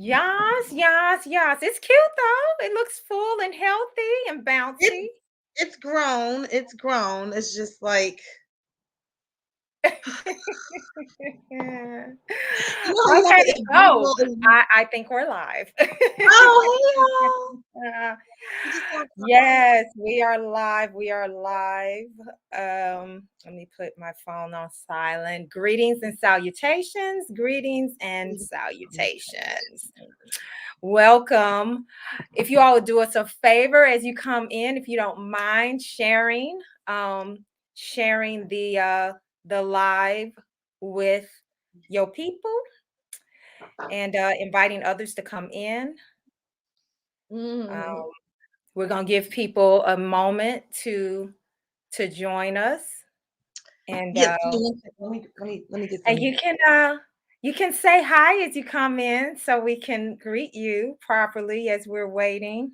Yes, yes, yes. It's cute though. It looks full and healthy and It bouncy. it's grown. It's grown. It's just like Yeah. you know how you have Okay. to Oh, invisible. I think we're live. Oh, hey y'all. Uh, We just got yes, we are live. We are live. Let me put my phone on silent. Greetings and salutations. Greetings and salutations. Welcome. If you all would do us a favor as you come in, if you don't mind um, sharing the live with your people and inviting others to come in. mm. Um, we're gonna give people a moment to join us, and Yes, give me one second. Let me get and some. you can say hi as you come in, so we can greet you properly as we're waiting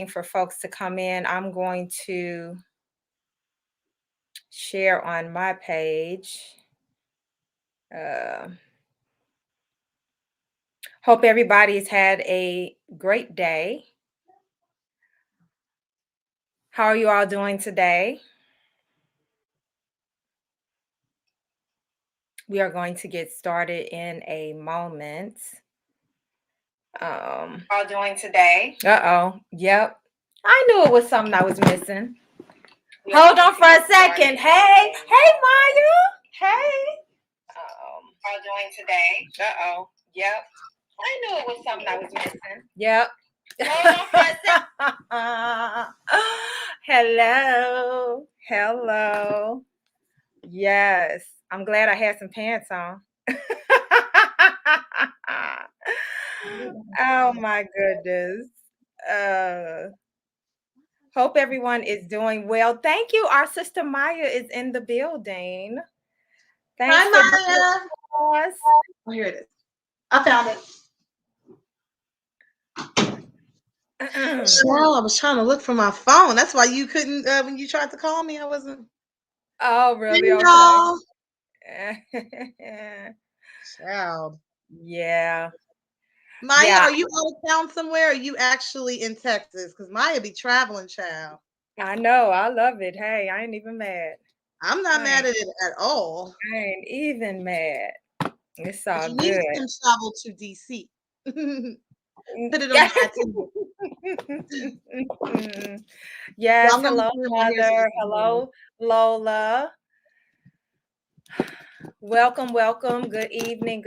for folks to come in. I'm going to share on my page. Uh, hope everybody's had a great day. How are you all doing today? We are going to get started in a moment. All doing today? Uh-oh. Yep. I knew it was something I was missing. Hold on for a second. Hey, hey, Maya. Hey. How doing today? Uh-oh. Yep. I knew it was something I was missing. Yep. Hold on for a second. Hello. Hello. Yes. I'm glad I had some pants on. Oh my goodness. Uh hope everyone is doing well. Thank you. Our sister Maya is in the building. Hi, Thanks for Maya. being with us. Oh, here it is. I found it. Child, I was trying to look for my phone. That's why you couldn't when you tried to call me. I wasn't. Oh, Hey, really? Okay. y'all. Child. Yeah. Maya, Yeah, are you out of town somewhere? Or are you actually in Texas? Because Maya be traveling, child. I know. I love it. Hey, I ain't even mad. I'm not I mad ain't, at it at all. I ain't even mad. It's If all you need good. some travel to DC, put it on Yeah. the itinerary. Well, Yes. I'm gonna Hello, clear my hair so you Mother. can hear me. Hello, Lola. Welcome, welcome. Good evening,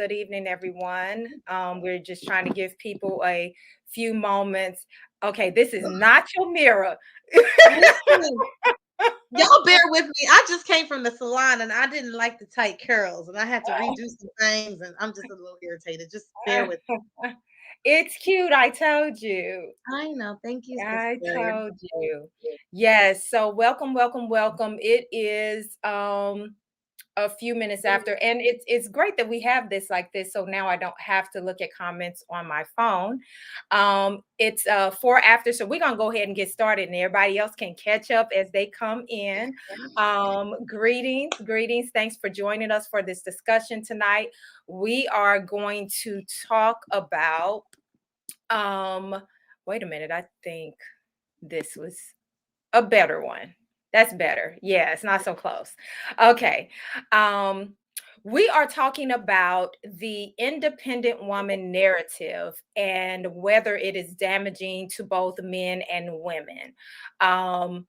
everyone. We're just trying to give people a few moments. Okay, this is not your mirror. Listen, y'all bear with me. I just came from the salon and I didn't like the tight curls and I had to redo some things and I'm just a little irritated. Just bear with me. It's cute. I told you. I know. Thank you, I sister. told you. Yes. So welcome, welcome, welcome. It is a few minutes after, and it's great that we have this like this, so now I don't have to look at comments on my phone. It's 4 after, so we're gonna go ahead and get started, and everybody else can catch up as they come in. Greetings, thanks for joining us for this discussion tonight. We are going to talk about wait a minute, I think this was a better one. That's better. Yeah, it's not so close. Okay. Um, we are talking about the independent woman narrative and whether it is damaging to both men and women. Um,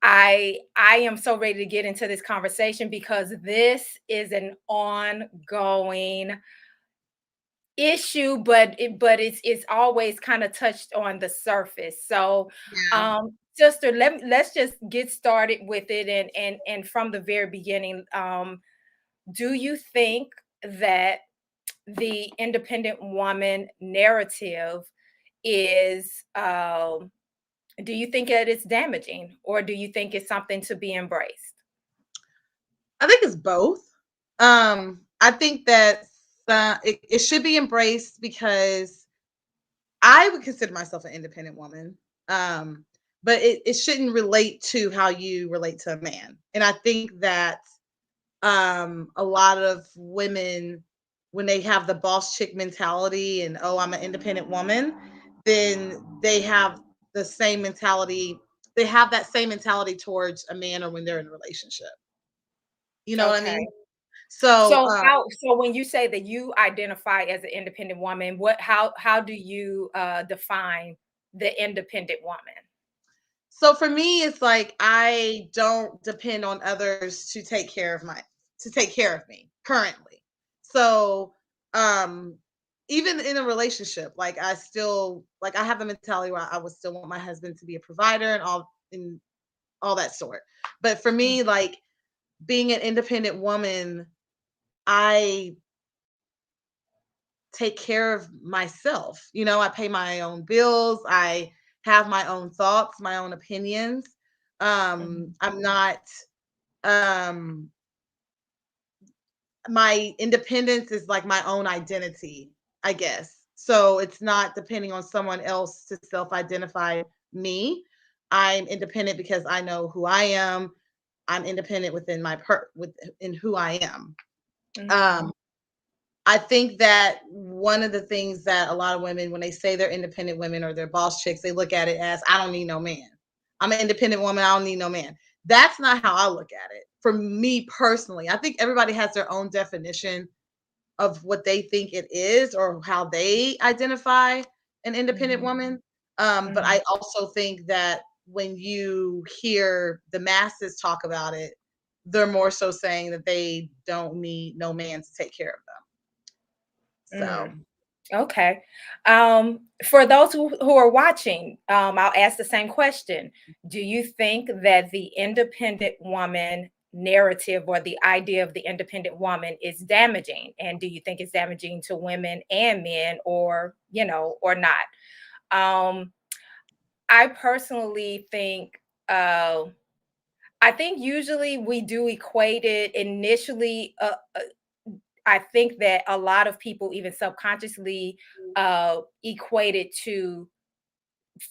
I am so ready to get into this conversation because this is an ongoing issue, but it's always kind of touched on the surface. So Yeah. sister, let's just get started with it, and from the very beginning. Do you think that the independent woman narrative is do you think that it's damaging, or do you think it's something to be embraced? I think it's both. I think that it should be embraced because I would consider myself an independent woman. But it shouldn't relate to how you relate to a man. And I think that a lot of women when they have the boss chick mentality and, oh, I'm an independent woman, then they have the same mentality. They have that same mentality towards a man or when they're in a relationship. You know what I Okay. mean? So, So when you say that you identify as an independent woman, how do you define the independent woman? so for me, it's like I don't depend on others to take care of me currently. So, um, even in a relationship, like I still like I have the mentality where I would still want my husband to be a provider and all that sort. But for Mm, me, like being an independent woman, I take care of myself. You know, I pay my own bills. I have my own thoughts, my own opinions. mhm, I'm not um my independence is like my own identity, I guess. So it's not depending on someone else to self-identify me. I'm independent because I know who I am. I'm independent within who I am. mhm, Um I think that one of the things that a lot of women, when they say they're independent women or they're boss chicks, they look at it as, I don't need no man. I'm an independent woman. I don't need no man. That's not how I look at it. For me personally, I think everybody has their own definition of what they think it is or how they identify an independent mhm, woman. But mhm, I also think that when you hear the masses talk about it, they're more so saying that they don't need no man to take care of them. So mm. Okay. For those who are watching, I'll ask the same question. Do you think that the independent woman narrative or the idea of the independent woman is damaging? And do you think it's damaging to women and men or, or not? Um, I personally think, I think usually we do equate it initially. I think that a lot of people even subconsciously equate it to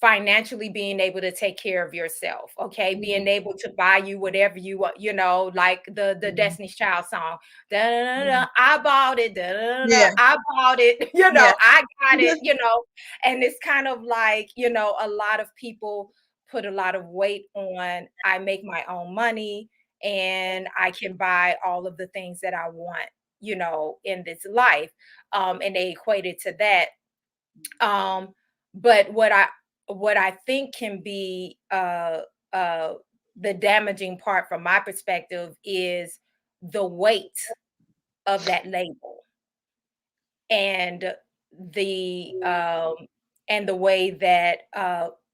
financially being able to take care of yourself, okay, being mhm, able to buy you whatever you want, like the mhm, Destiny's Child song. Da, da, da, mhm. da, I bought it. Da, da, da, da, Yeah, I bought it. yeah. I got it. And it's kind of like, a lot of people put a lot of weight on, I make my own money and I can buy all of the things that I want, in this life. And they equate it to that. um but what I think can be uh the damaging part from my perspective is the weight of that label, and the um and the way that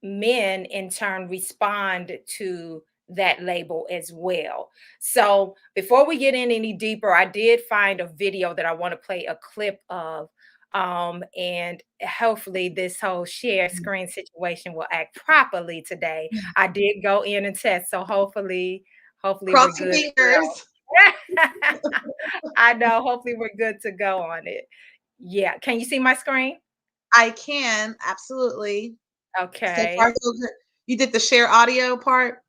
men in turn respond to that label as well. So before we get in any deeper, I did find a video that I want to play a clip of, and hopefully this whole share screen situation will act properly today. I did go in and test, so hopefully we're Cross your good to fingers. go. I know. Hopefully, we're good to go on it. Yeah. Can you see my screen? I can, absolutely. So far, Okay. so good. You did the share audio part?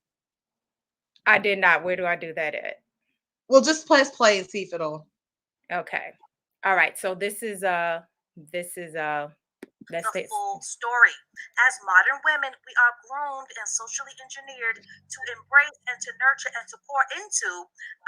I did not. Where do I do that at? Well, just press play and see if it'll Okay. All right. So this is let's The say full story. As modern women, we are groomed and socially engineered to embrace and to nurture and to pour into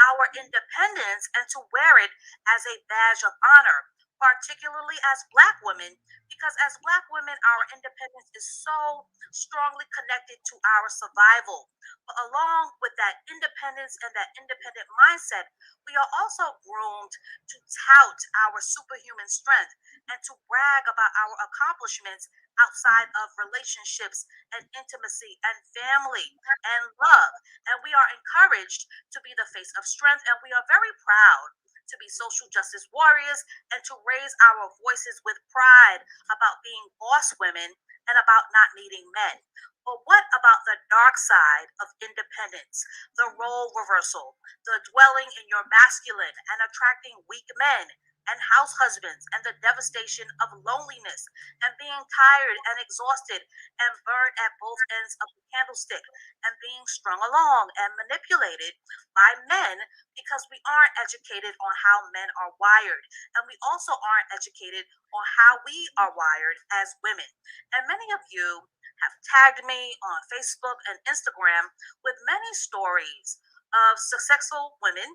our independence and to wear it as a badge of honor, particularly as Black women, because as Black women, our independence is so strongly connected to our survival. But along with that independence and that independent mindset, we are also groomed to tout our superhuman strength and to brag about our accomplishments outside of relationships and intimacy and family and love. And we are encouraged to be the face of strength, and we are very proud to be social justice warriors and to raise our voices with pride about being boss women and about not needing men. But what about the dark side of independence? The role reversal, the dwelling in your masculine and attracting weak men and house husbands, and the devastation of loneliness and being tired and exhausted and burned at both ends of the candlestick and being strung along and manipulated by men because we aren't educated on how men are wired. And we also aren't educated on how we are wired as women. And many of you have tagged me on Facebook and Instagram with many stories of successful women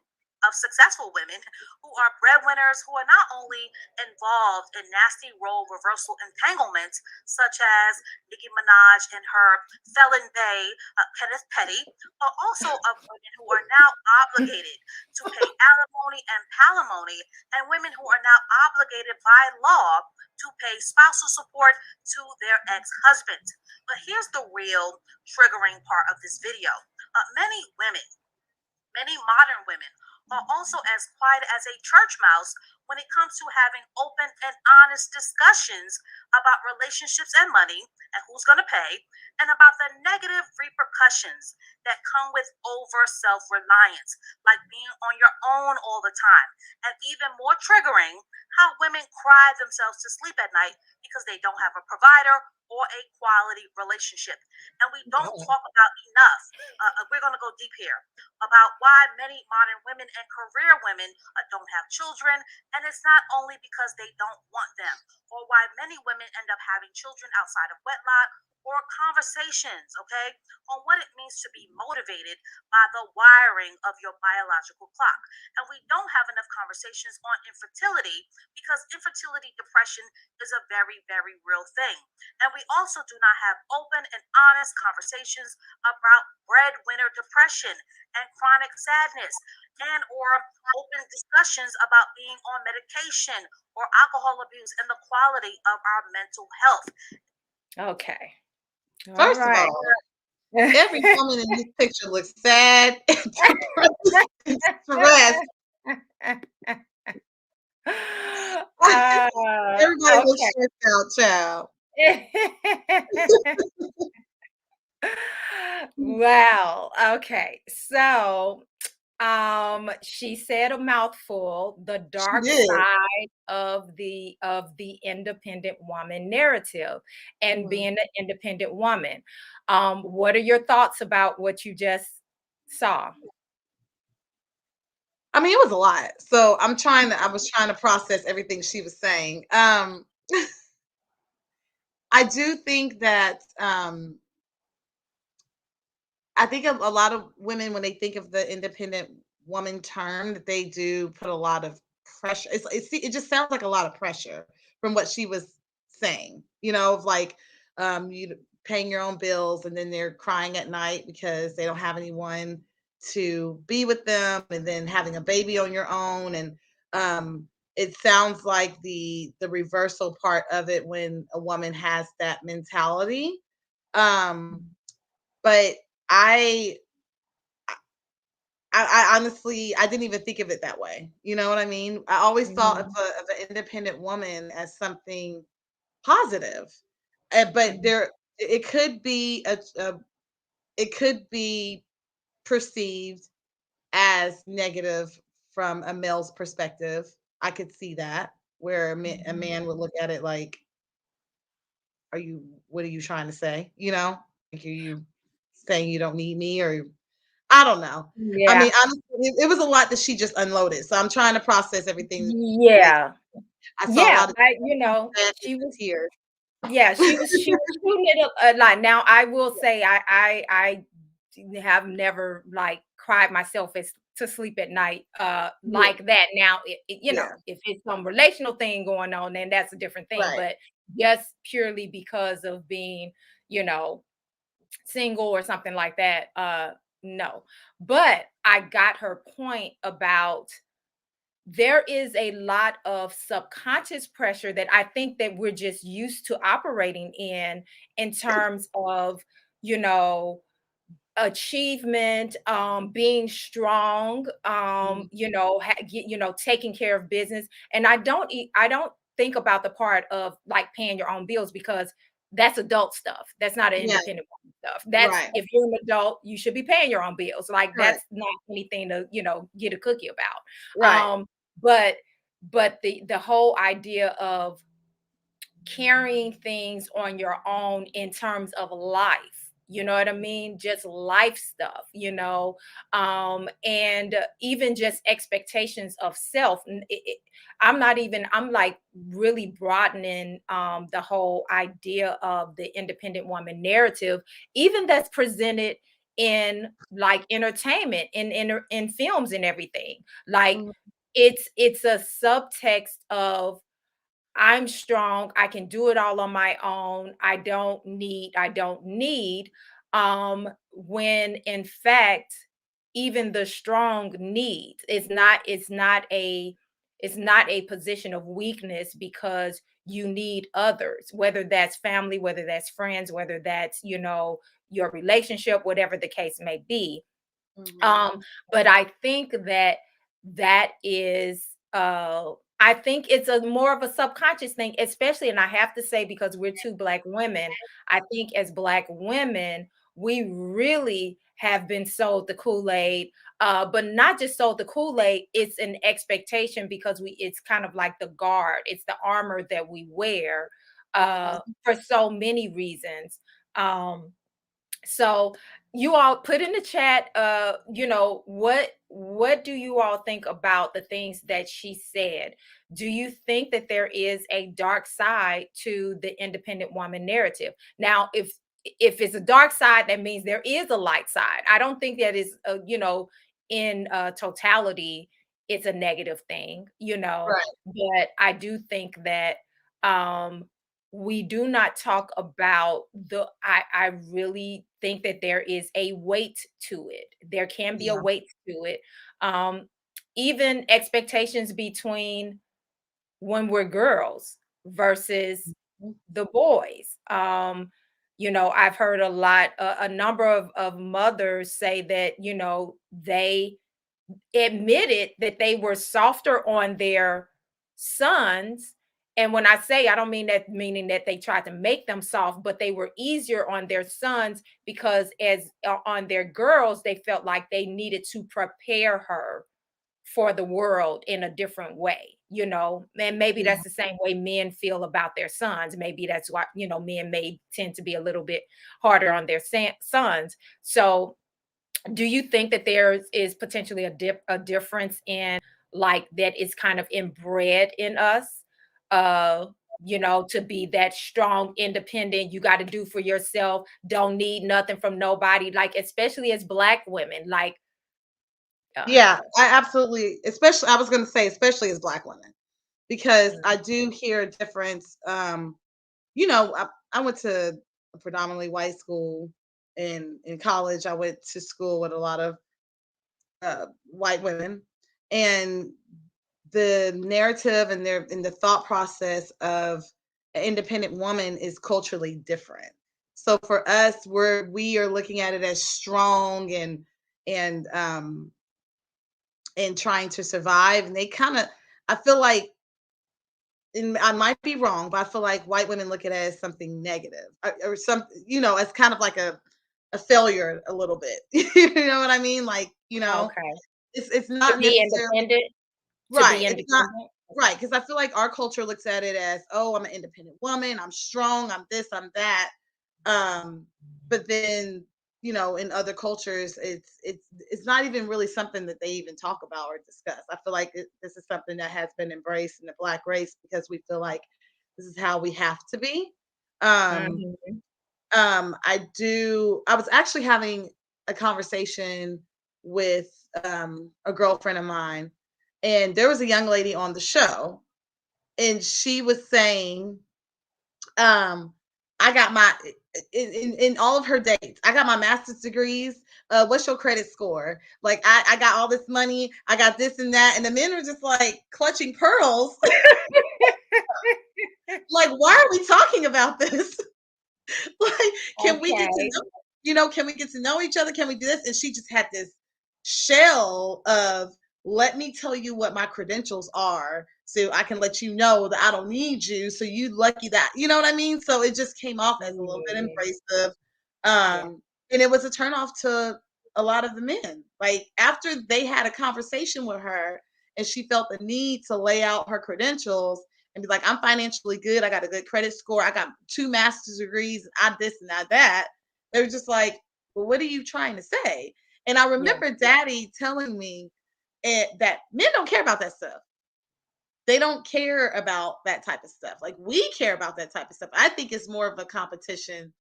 who are breadwinners who are not only involved in nasty role reversal entanglements, such as Nicki Minaj and her felon bae, Kenneth Petty, but also of women who are now obligated to pay alimony and palimony, and women who are now obligated by law to pay spousal support to their ex husbands. But here's the real triggering part of this video. Many modern women are also as quiet as a church mouse when it comes to having open and honest discussions about relationships and money and who's going to pay, and about the negative repercussions that come with over self reliance, like being on your own all the time. And even more triggering, how women cry themselves to sleep at night because they don't have a provider or a quality relationship. And we don't talk about enough. We're going to go deep here about why many modern women and career women don't have children. And it's not only because they don't want them, or why many women end up having children outside of wedlock, or conversations, okay, on what it means to be motivated by the wiring of your biological clock. And we don't have enough conversations on infertility because infertility depression is a very, very real thing. And we also do not have open and honest conversations about breadwinner depression and chronic sadness, and or open discussions about being on medication or alcohol abuse and the quality of our mental health. Okay. All First of right. all, every woman in this picture looks sad and stressed. Everybody looks Okay. stressed out, child. Wow. Okay. So, she said a mouthful, the She dark did. side of the independent woman narrative and Mhm. being an independent woman. What are your thoughts about what you just saw? I mean, it was a lot. So I was trying to process everything she was saying. I do think that I think a lot of women, when they think of the independent woman term, that they do put a lot of pressure. It just sounds like a lot of pressure from what she was saying. Of like you paying your own bills, and then they're crying at night because they don't have anyone to be with them, and then having a baby on your own. And it sounds like the reversal part of it when a woman has that mentality. Um, but I I honestly I didn't even think of it that way. You know what I mean? I always thought of Mhm, an independent woman as something positive. But mhm, there it could be it could be perceived as negative from a male's perspective. I could see that, where a mhm. man would look at it like, what are you trying to say? Like, are you saying you don't need me, or I don't know. I mean, Yeah. honestly, it was a lot that she just unloaded, so I'm trying to process everything that Yeah. I saw a Yeah, lot of sadness she and was tears. yeah, she was shooting it a lot. Now, I will say I have never, like, cried myself as to sleep at night, Yeah, like that. Now, yeah, if it's some relational thing going on, then that's a different thing, right. but just purely because of being, you know, single or something like that, no. But I got her point about there is a lot of subconscious pressure that I think that we're just used to operating in terms of, you know, achievement, being strong, Mhm. taking care of business. And I don't think about the part of like paying your own bills because that's adult stuff. That's not an Yeah, independent woman stuff. That's right, if you're an adult, you should be paying your own bills. Like right, that's not anything to, get a cookie about. right. But but the whole idea of carrying things on your own in terms of life, you know what I mean, just life stuff, and even just expectations of self. I'm not even, I'm like really broadening the whole idea of the independent woman narrative, even that's presented in like entertainment, in films and everything. Like Mhm. it's a subtext of I'm strong. I can do it all on my own. I don't need. When in fact, even the strong needs. It's not a position of weakness because you need others, whether that's family, whether that's friends, whether that's, your relationship, whatever the case may be. Mhm. Um, but I think that that is I think it's a more of a subconscious thing, especially, and I have to say, because we're two black women, I think as black women, we really have been sold the Kool-Aid, but not just sold the Kool-Aid, it's an expectation because it's kind of like the guard, it's the armor that we wear Mhm. for so many reasons. So you all put in the chat, what do you all think about the things that she said? Do you think that there is a dark side to the independent woman narrative? Now, if it's a dark side, that means there is a light side. I don't think that is in totality it's a negative thing, Right. but I do think that um we do not talk about I really think that there is a weight to it. There can be a Yeah. weight to it. Um, Even expectations between when we're girls versus Mhm. the boys. I've heard a number of mothers say that, they admitted that they were softer on their sons. And when I say, I don't mean that meaning that they tried to make them soft, but they were easier on their sons because as on their girls, they felt like they needed to prepare her for the world in a different way, and maybe Yeah. that's the same way men feel about their sons. Maybe that's why, men may tend to be a little bit harder on their sons. So do you think that there is potentially a difference in like that is kind of inbred in us, uh to be that strong, independent, you got to do for yourself, don't need nothing from nobody, like especially as black women, like Yeah, I absolutely, especially I was going to say especially as black women, because I do hear a difference. I went to a predominantly white school, and in college I went to school with a lot of white women, and the narrative and the thought process of an independent woman is culturally different. So for us, we are looking at it as strong and um and trying to survive. And they kind of, I feel like, and I might be wrong, but I feel like white women look at it as something negative, or something, as kind of like a failure a little bit. You know what I mean? Like, Okay. it's To not be necessarily independent, to right. be It's not independent. right, Okay. because I feel like our culture looks at it as, oh, I'm an independent woman, I'm strong, I'm this, I'm that. Um, but then, in other cultures, it's not even really something that they even talk about or discuss. I feel like this is something that has been embraced in the Black race because we feel like this is how we have to be. Um, Mhm. I was actually having a conversation with a girlfriend of mine, and there was a young lady on the show, and she was saying, um, I got my in all of her dates, I got my master's degrees. What's your credit score? Like, I got all this money, I got this and that, and the men are just like clutching pearls. Like, why are we talking about this? Like, can we get to Okay. know, can we get to know each other? Can we do this? And she just had this shell of, let me tell you what my credentials are so I can let you know that I don't need you. So you lucky that, you know what I mean? So it just came off as a little bit Mm, embracive. yeah. And it was a turnoff to a lot of the men. Like, after they had a conversation with her and she felt the need to lay out her credentials and be like, I'm financially good. I got a good credit score. I got 2 master's degrees. I this and I that. They were just like, well, what are you trying to say? And I Yeah. remember daddy telling me that men don't care about that stuff. They don't care about that type of stuff. Like we care about that type of stuff. I think it's more of a competition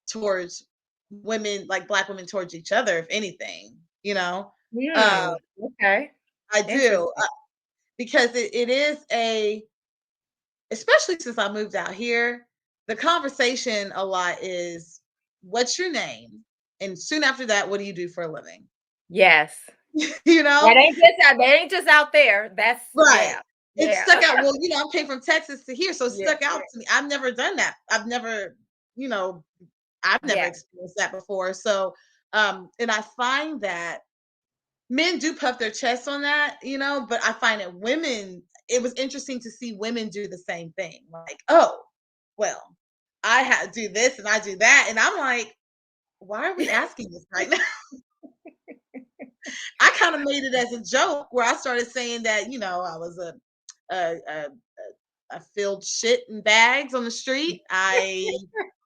towards women, like black women towards each other, if anything, you know. Uh, Okay. I do Interesting. because it is especially since I moved out here, the conversation a lot is, "What's your name?" And soon after that, "What do you do for a living?" Yes. You That know, ain't just out, that ain't just out there. That's right? yeah. It Yeah. stuck out. Well, I came from Texas to here, so it Yeah. stuck out to me. I've never done that. You know, I've never Yeah. experienced that before. So, and I find that men do puff their chests on that, but I find that women, it was interesting to see women do the same thing. Like, oh, well, do this and I do that. And I'm like, why are we asking this right now? I kind of made it as a joke where I started saying that, I was a, a, I filled shit in bags on the street. I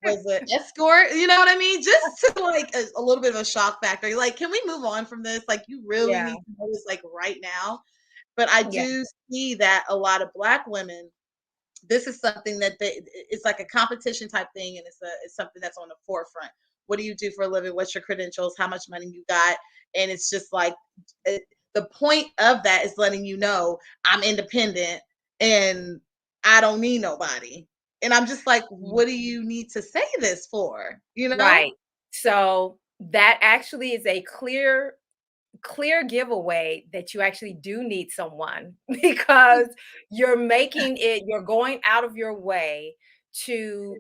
was an escort, you know what I mean? Just to like a little bit of a shock factor. Like, can we move on from this? Like, you really Yeah. need to know this like right now. But I Yeah. do see that a lot of black women, this is something that it's like a competition type thing, and it's something that's on the forefront. What do you do for a living? What's your credentials? How much money you got? And it's just like the point of that is letting you know I'm independent and I don't need nobody. And I'm just like, Mhm. what do you need to say this for? You know? Right. So that actually is a clear giveaway that you actually do need someone because you're going out of your way to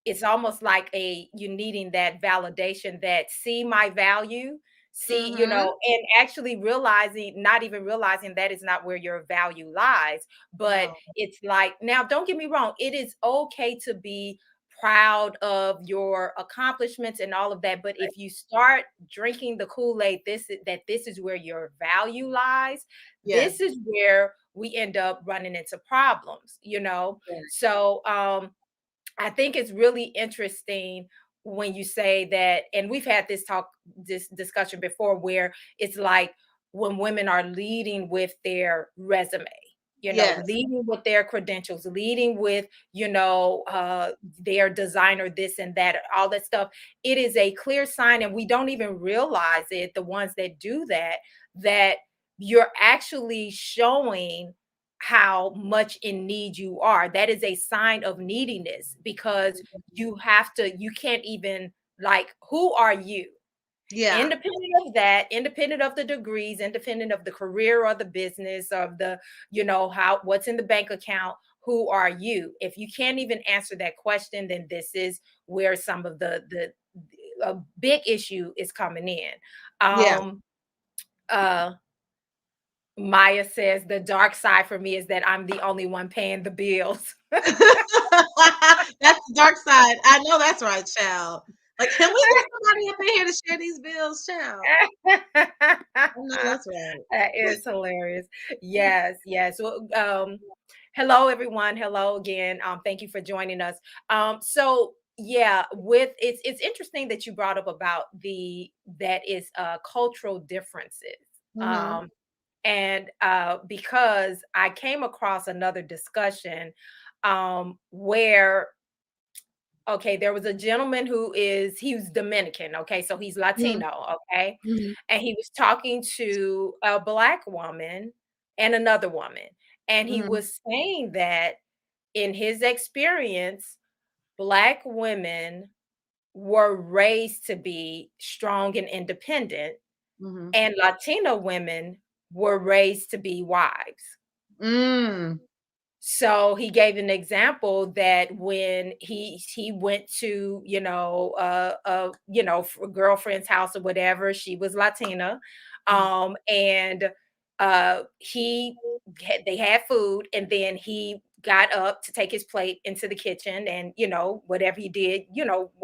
it's almost like you needing that validation that see my value, see, Mm-hmm. and actually realizing, not even realizing that is not where your value lies, but No. it's like, now don't get me wrong, it is okay to be proud of your accomplishments and all of that, but if you start drinking the Kool-Aid, this is where your value lies, Yes. this is where we end up running into problems, Yes. so I think it's really interesting when you say that, and we've had this discussion before, where it's like when women are leading with their resume, Yes. leading with their credentials, leading with, their designer, this and that, all that stuff. It is a clear sign, and we don't even realize it, the ones that do that, that you're actually showing how much in need you are. That is a sign of neediness, because you can't even, like, who are you? Yeah. Independent of that, independent of the degrees, independent of the career or the business, of the, how, what's in the bank account, who are you? If you can't even answer that question, then this is where some of the a big issue is coming in. Yeah. Um, uh, Maya says the dark side for me is that I'm the only one paying the bills. That's the dark side. I know that's right, child. Like, can we get somebody up in here to share these bills, child? I know that's right. That is hilarious. Yes, yes. Well, hello everyone. Hello again. Thank you for joining us. So yeah, with it's interesting that you brought up about the that is cultural differences. Mhm. Um, and because I came across another discussion where, okay, there was a gentleman he was Dominican, okay, so he's Mhm. Latino, okay, Mhm. and he was talking to a black woman and another woman, and he Mhm. was saying that in his experience, black women were raised to be strong and independent, Mhm. and Latina women were raised to be wives. Mm. So he gave an example that when he went to, a girlfriend's house or whatever, she was Latina, Mhm. and they had food, and then he got up to take his plate into the kitchen, and whatever he did,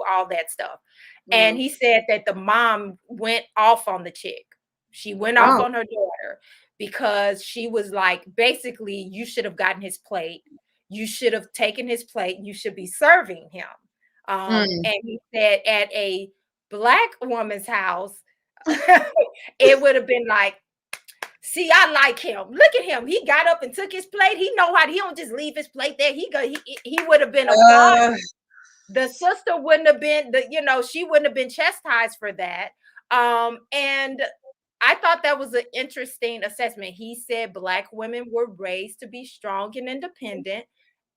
all that stuff. And Mhm. he said that the mom went off on the chick. She went off Oh. on her daughter. because she was like, basically, you should have gotten his plate. You should have taken his plate. You should be serving him. Mm. And he said at a black woman's house, it would have been like, see, I like him. Look at him. He got up and took his plate. He know how to, he don't just leave his plate there. He would have been applauded. Uh, The sister wouldn't have been she wouldn't have been chastised for that. And I thought that was an interesting assessment. He said black women were raised to be strong and independent,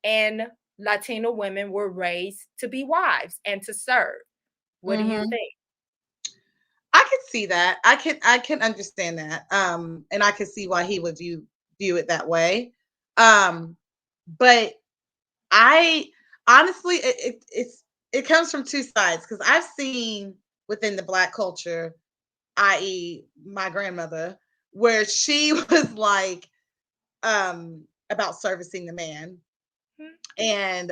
and Latino women were raised to be wives and to serve. What do you mhm. think? I can see that. I can understand that. And I can see why he would view it that way. But I honestly, it comes from two sides because I've seen within the black culture, i.e., my grandmother, where she was like about servicing the man, and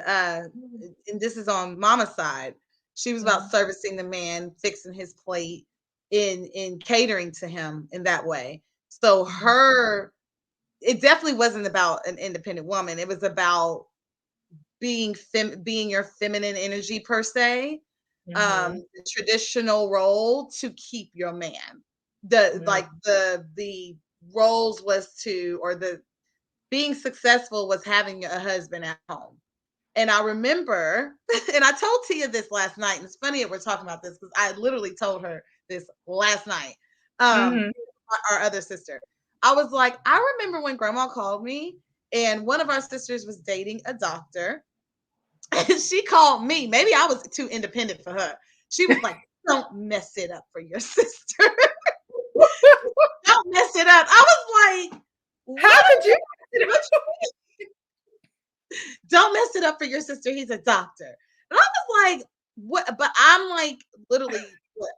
this is on mama's side. She was about Mhm, servicing the man, fixing his plate, in catering to him in that way. So mhm, it definitely wasn't about an independent woman. It was about being your feminine energy per se, mhm, the traditional role to keep your man. The mhm, like the roles was to, or the being successful was having a husband at home. And I remember, and I told Tia this last night, and it's funny that we're talking about this because I literally told her this last night. Um, mhm, our other sister. I was like, I remember when grandma called me, and one of our sisters was dating a doctor, and she called me. Maybe I was too independent for her. She was like, don't mess it up for your sister. Don't mess it up. I was like, How what? could you? What don't mess it up for your sister. He's a doctor. And I was like, what? But I'm like, literally,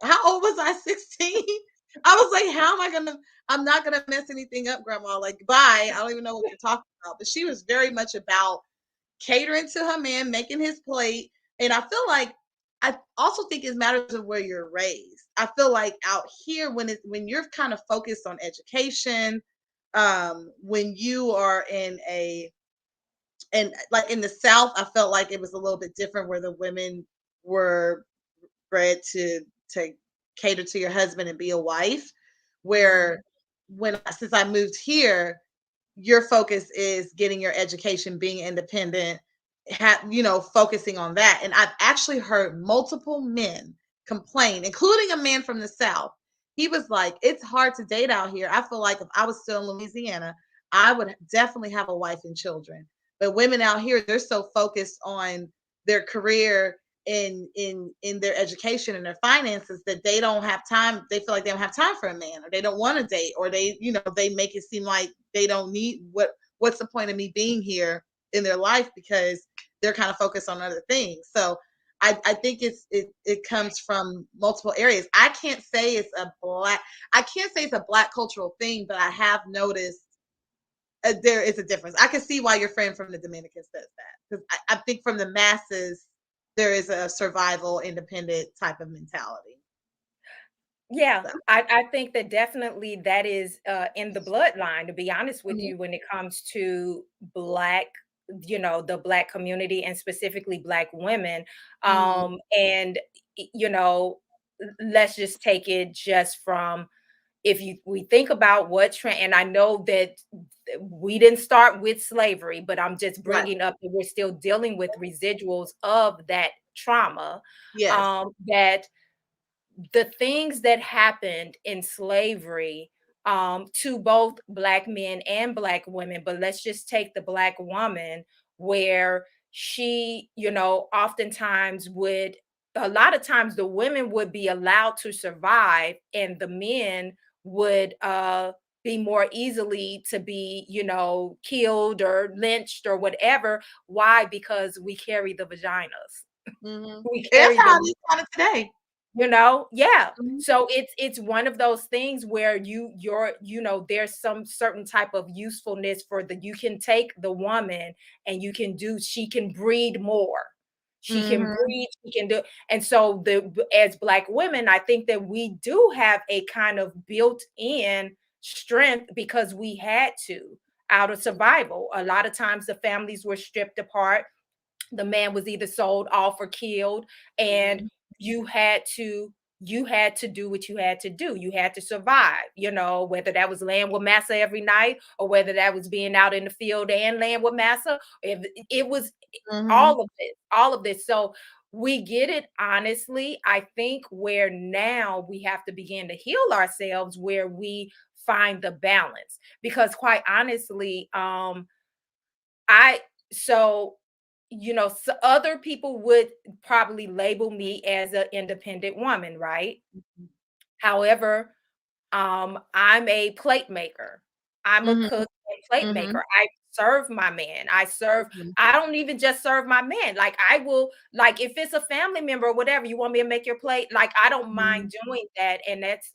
how old was I? 16? I was like, how am I going to? I'm not going to mess anything up, grandma. Like, bye. I don't even know what you're talking about. But she was very much about catering to her man, making his plate. And I feel like, I also think it matters of where you're raised. I feel like out here, when you're kind of focused on education, when you are in a and like in the South, I felt like it was a little bit different where the women were bred to cater to your husband and be a wife. Mhm, Where when since I moved here, your focus is getting your education, being independent, focusing on that. And I've actually heard multiple men complain, including a man from the South. He was like, it's hard to date out here. I feel like if I was still in Louisiana, I would definitely have a wife and children. But women out here, they're so focused on their career, in their education and their finances, that they don't have time. They feel like they don't have time for a man, or they don't want to date, or they make it seem like they don't need what's the point of me being here in their life, because they're kind of focused on other things. So I think it comes from multiple areas. I can't say it's a black cultural thing, but I have noticed there is a difference. I can see why your friend from the Dominican says that, because I think from the masses there is a survival, independent type of mentality. yeah, So, I think that definitely that is in the bloodline, to be honest with mhm, you, when it comes to black, the black community and specifically black women. mhm, And let's just take it just from, if we think about what trend, and I know that we didn't start with slavery, but I'm just right, bringing up that we're still dealing with residuals of that trauma, yes, that the things that happened in slavery, to both black men and black women, but let's just take the black woman, where she, oftentimes would, a lot of times the women would be allowed to survive, and the men would be more easily to be, killed or lynched or whatever. Why? Because we carry the vaginas. We that's carry how the it is kind of today. yeah. Mhm, So it's one of those things where there's some certain type of usefulness for the, you can take the woman, and she can breed more. She can mhm, breed, she can do. And so as black women, I think that we do have a kind of built in strength because we had to, out of survival. A lot of times the families were stripped apart, the man was either sold off or killed, and Mhm. you had to do what you had to do. You had to survive, whether that was laying with massa every night, or whether that was being out in the field and laying with massa. If it was Mhm. all of this. So we get it. Honestly, I think where now we have to begin to heal ourselves, where we find the balance, because quite honestly, I so so other people would probably label me as an independent woman, right? Mhm. However, I'm a plate maker. I'm a Mhm. cook and plate Mhm. maker. I serve my man. Mhm. I don't even just serve my man. Like, I will, like, if it's a family member or whatever, you want me to make your plate, like, I don't mind Mhm. doing that. And that's,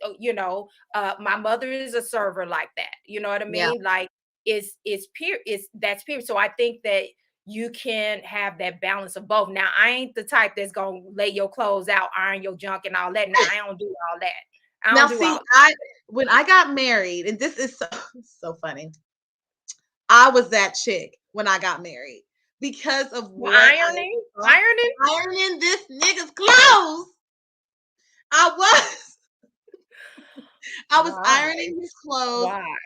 my mother is a server like that. You know what I Yeah. mean? Like, it's peer, that's period. So I think that you can have that balance of both. Now, I ain't the type that's gonna lay your clothes out, iron your junk and all that. Now, I don't do all that. I Now, don't do see, all. when I got married, and this is so, so funny. I was that chick when I got married because of The what I ironing? saw. Ironing? Ironing this nigga's clothes. I was. I was Why? ironing his clothes. Why?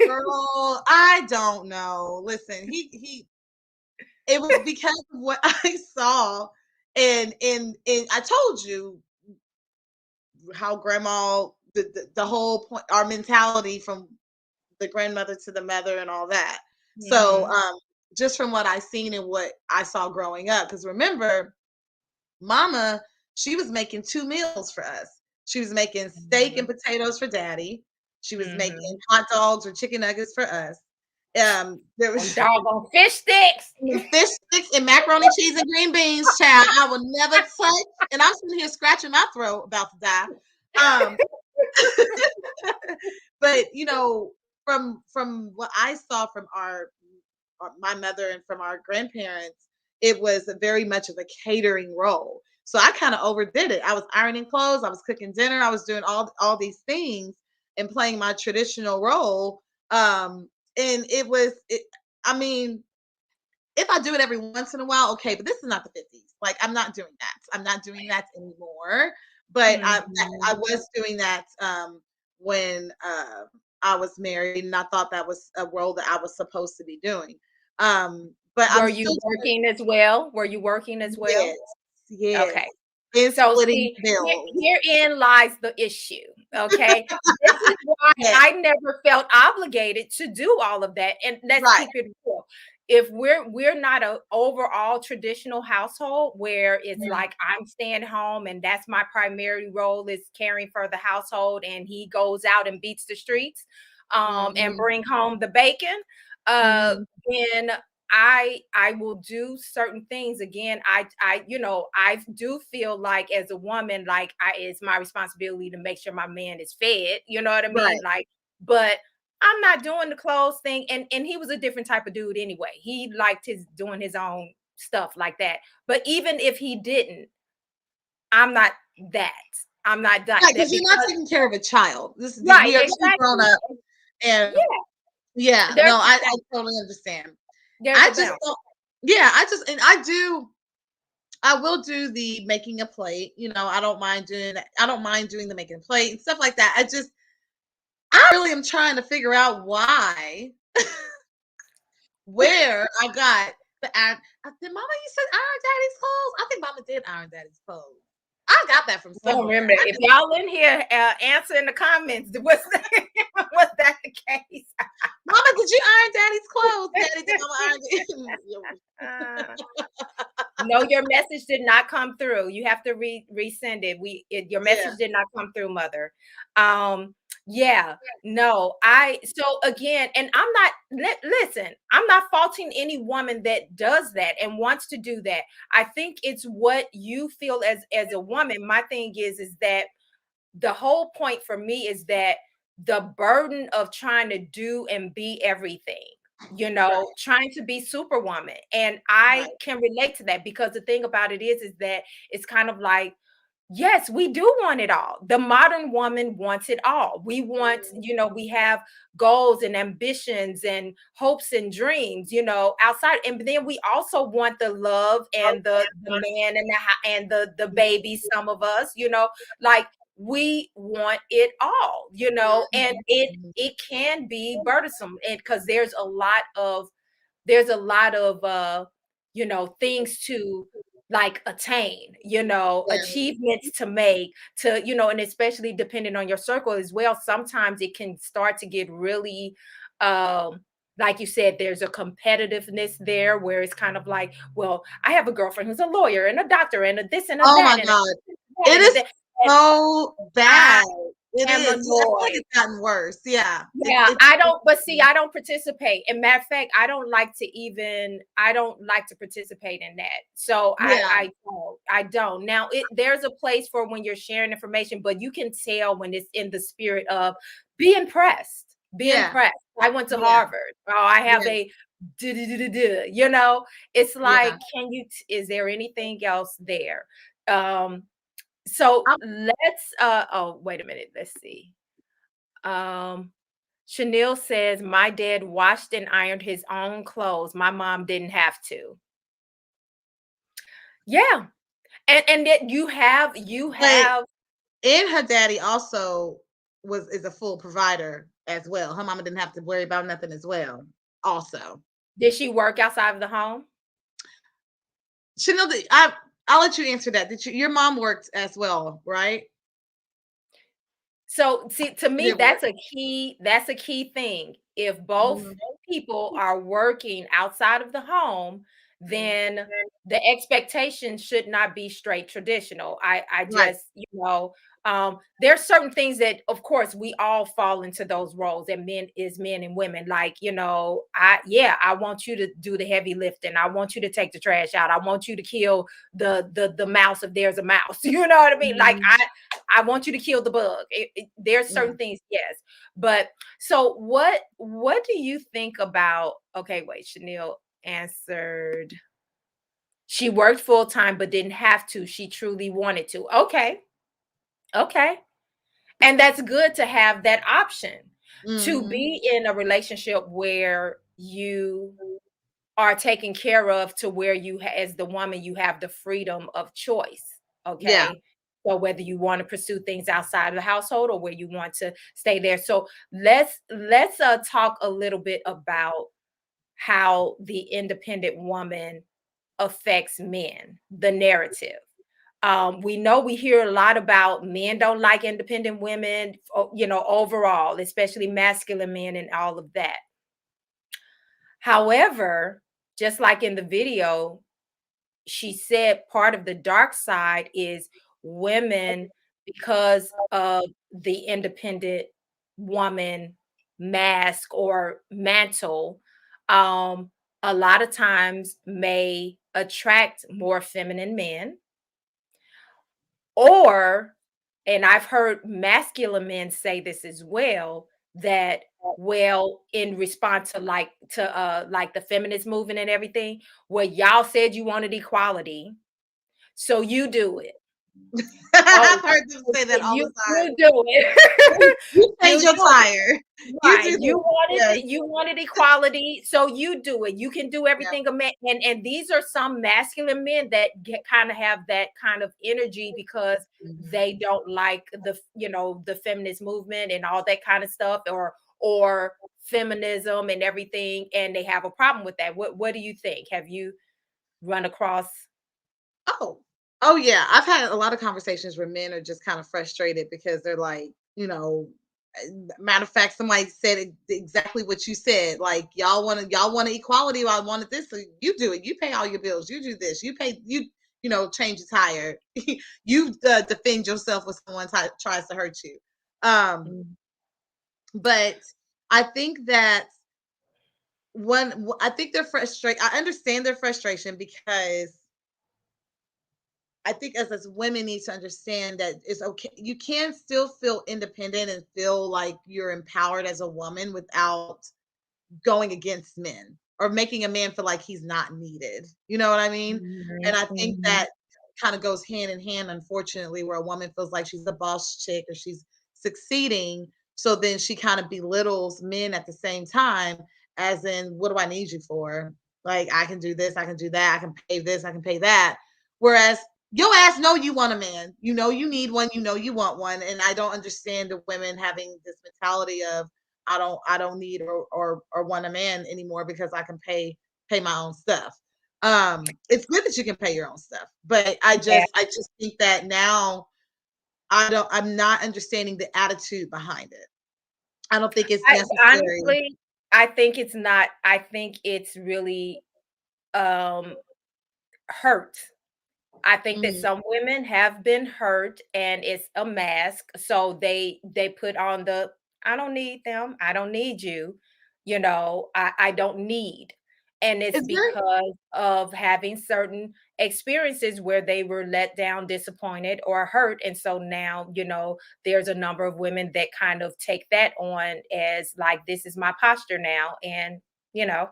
Girl, I don't know. Listen, it was because of what I saw, and I told you how grandma, the whole point, our mentality from the grandmother to the mother and all that. So Mhm. just from what I seen and what I saw growing up, because remember, mama, she was making two meals for us. She was making steak and Mhm. potatoes for daddy. She was making Mhm. hot dogs or chicken nuggets for us. There Them was doggone fish sticks. fish sticks and macaroni cheese and green beans, child. I will never touch. And I'm sitting here scratching my throat, about to die. Um, but from what I saw from my mother and from our grandparents, it was a very much of a catering role. So I kind of overdid it. I was ironing clothes, I was cooking dinner, I was doing all these things and playing my traditional role. And I mean, if I do it every once in a while, okay, but this is not the 50s. Like, I'm not doing that. I'm not doing that anymore. But I Mhm. was doing that when I was married, and I thought that was a role that I was supposed to be doing. But I'm Were you still working as well? Were you working as well? yes, yes, Okay. and So splitting see, bills. herein lies the issue. Okay. This is why Yes, I never felt obligated to do all of that. And let's right. keep it real. If we're not a overall traditional household where it's Mm, like I'm staying home and that's my primary role is caring for the household, and he goes out and beats the streets, and mhm, bring home the bacon, uh mhm, then I will do certain things. Again, I do feel like as a woman, like it's my responsibility to make sure my man is fed, you know what I mean? right. Like, but I'm not doing the clothes thing. And he was a different type of dude anyway. He liked his doing his own stuff like that. But even if he didn't, I'm not that. I'm not Right, that because you're not because taking care of a child. right, We are two grown exactly. up, and Yeah, yeah, there's no, a I balance. totally understand. There's I a just balance. don't, yeah, I will do the making a plate. I don't mind doing that. I don't mind doing the making a plate and stuff like that. I really am trying to figure out where I got the iron. Did mama used to iron daddy's clothes? I think mama did iron daddy's clothes. I got that from I don't somewhere. remember. If y'all in here, answer in the comments. Was that the case? Mama, did you iron daddy's clothes? Daddy, did mama iron Uh, no, your message did not come through. You have to resend it. Your Yeah. message did not come through, mother. Um, yeah, no, I so again, and I'm not listen, I'm not faulting any woman that does that and wants to do that. I think it's what you feel as a woman. My thing is that the whole point for me is that the burden of trying to do and be everything, Right, trying to be superwoman. And I right. can relate to that, because the thing about it is that it's kind of like Yes, we do want it all. The modern woman wants it all. We want, we have goals and ambitions and hopes and dreams, outside. And then we also want the love and the man and the baby. Some of us, like we want it all, and it can be burdensome, and because there's a lot of things to like attain, Yeah. achievements to make, and especially depending on your circle as well. Sometimes it can start to get really like you said, there's a competitiveness there where it's kind of like, well, I have a girlfriend who's a lawyer and a doctor and a this and a Oh that my and a God. this and It that and a is that. And so I bad. It am is. I feel like annoyed. it's gotten worse. Yeah. Yeah, I don't, but see, I don't participate. And matter of fact, I don't like to participate in that. So Yeah. I don't. Now there's a place for when you're sharing information, but you can tell when it's in the spirit of be impressed. Be Yeah. impressed. I went to Yeah. Harvard. Oh, I have Yeah. a it's Yeah. like, is there anything else there? Um, so I'm let's oh, wait a minute, let's see. Um Chanel says, my dad washed and ironed his own clothes. My mom didn't have to. Yeah. And that you But have and her daddy also is a full provider as well. Her mama didn't have to worry about nothing as well. Also, did she work outside of the home? Chanel, I'll let you answer that. Did your mom worked as well, right? So see, to She me, did work. that's a key thing. If both Mhm, people are working outside of the home, mhm. then the expectation should not be straight traditional. I Right. just, there's certain things that of course we all fall into those roles, and men and women. Like, I want you to do the heavy lifting. I want you to take the trash out. I want you to kill the mouse if there's a mouse. You know what I mean? Like Mhm. I want you to kill the bug. There's Yeah. certain things, yes. But so what do you think about, okay, wait, Chanel answered, she worked full time but didn't have to. She truly wanted to. Okay. Okay. And that's good to have that option, to Mhm. be in a relationship where you are taken care of, to where as the woman, you have the freedom of choice. Yeah. Okay. So whether you want to pursue things outside of the household or where you want to stay there. So let's talk a little bit about how the independent woman affects men, the narrative. We know, we hear a lot about men don't like independent women, overall, especially masculine men and all of that. However, just like in the video, she said part of the dark side is women, because of the independent woman mask or mantle, a lot of times may attract more feminine men, or, and I've heard masculine men say this as well, that, well, in response to like the feminist movement and everything, well, y'all said you wanted equality, so you do it. I've Oh, heard them say that all the you time. do it. You You change your do it. tire. You Right. do You this. wanted Yes. you wanted equality, so you do it. You can do Yeah. everything a man, and these are some masculine men that kind of have that kind of energy because Mhm. they don't like the feminist movement and all that kind of stuff, or feminism and everything, and they have a problem with that. What do you think? Have you run across? Oh. Oh yeah. I've had a lot of conversations where men are just kind of frustrated because they're like, matter of fact, somebody said exactly what you said. Like y'all want equality. Well, I wanted this. So you do it. You pay all your bills. You do this. You pay. Change a tire. You defend yourself when someone tries to hurt you. Um, Mm. but I think that I think they're frustrated. I understand their frustration because I think as women need to understand that it's okay. You can still feel independent and feel like you're empowered as a woman without going against men or making a man feel like he's not needed. You know what I mean? Mhm, And I think mhm. that kind of goes hand in hand, unfortunately, where a woman feels like she's a boss chick or she's succeeding. So then she kind of belittles men at the same time, as in, what do I need you for? Like, I can do this, I can do that, I can pay this, I can pay that. Whereas your ass know you want a man, you know you need one, you know you want one. And I don't understand the women having this mentality of I don't need or want a man anymore because I can pay my own stuff. It's good that you can pay your own stuff, but Yeah. I just think that now I'm not understanding the attitude behind it. I don't think it's I necessary. honestly, I think it's not. I think it's really um hurt. I think that Mhm. some women have been hurt and it's a mask. So they put on the I don't need them. I don't need you. I don't need. And it's Is there because of having certain experiences where they were let down, disappointed, or hurt. And so now, there's a number of women that kind of take that on as like, this is my posture now. And, you know,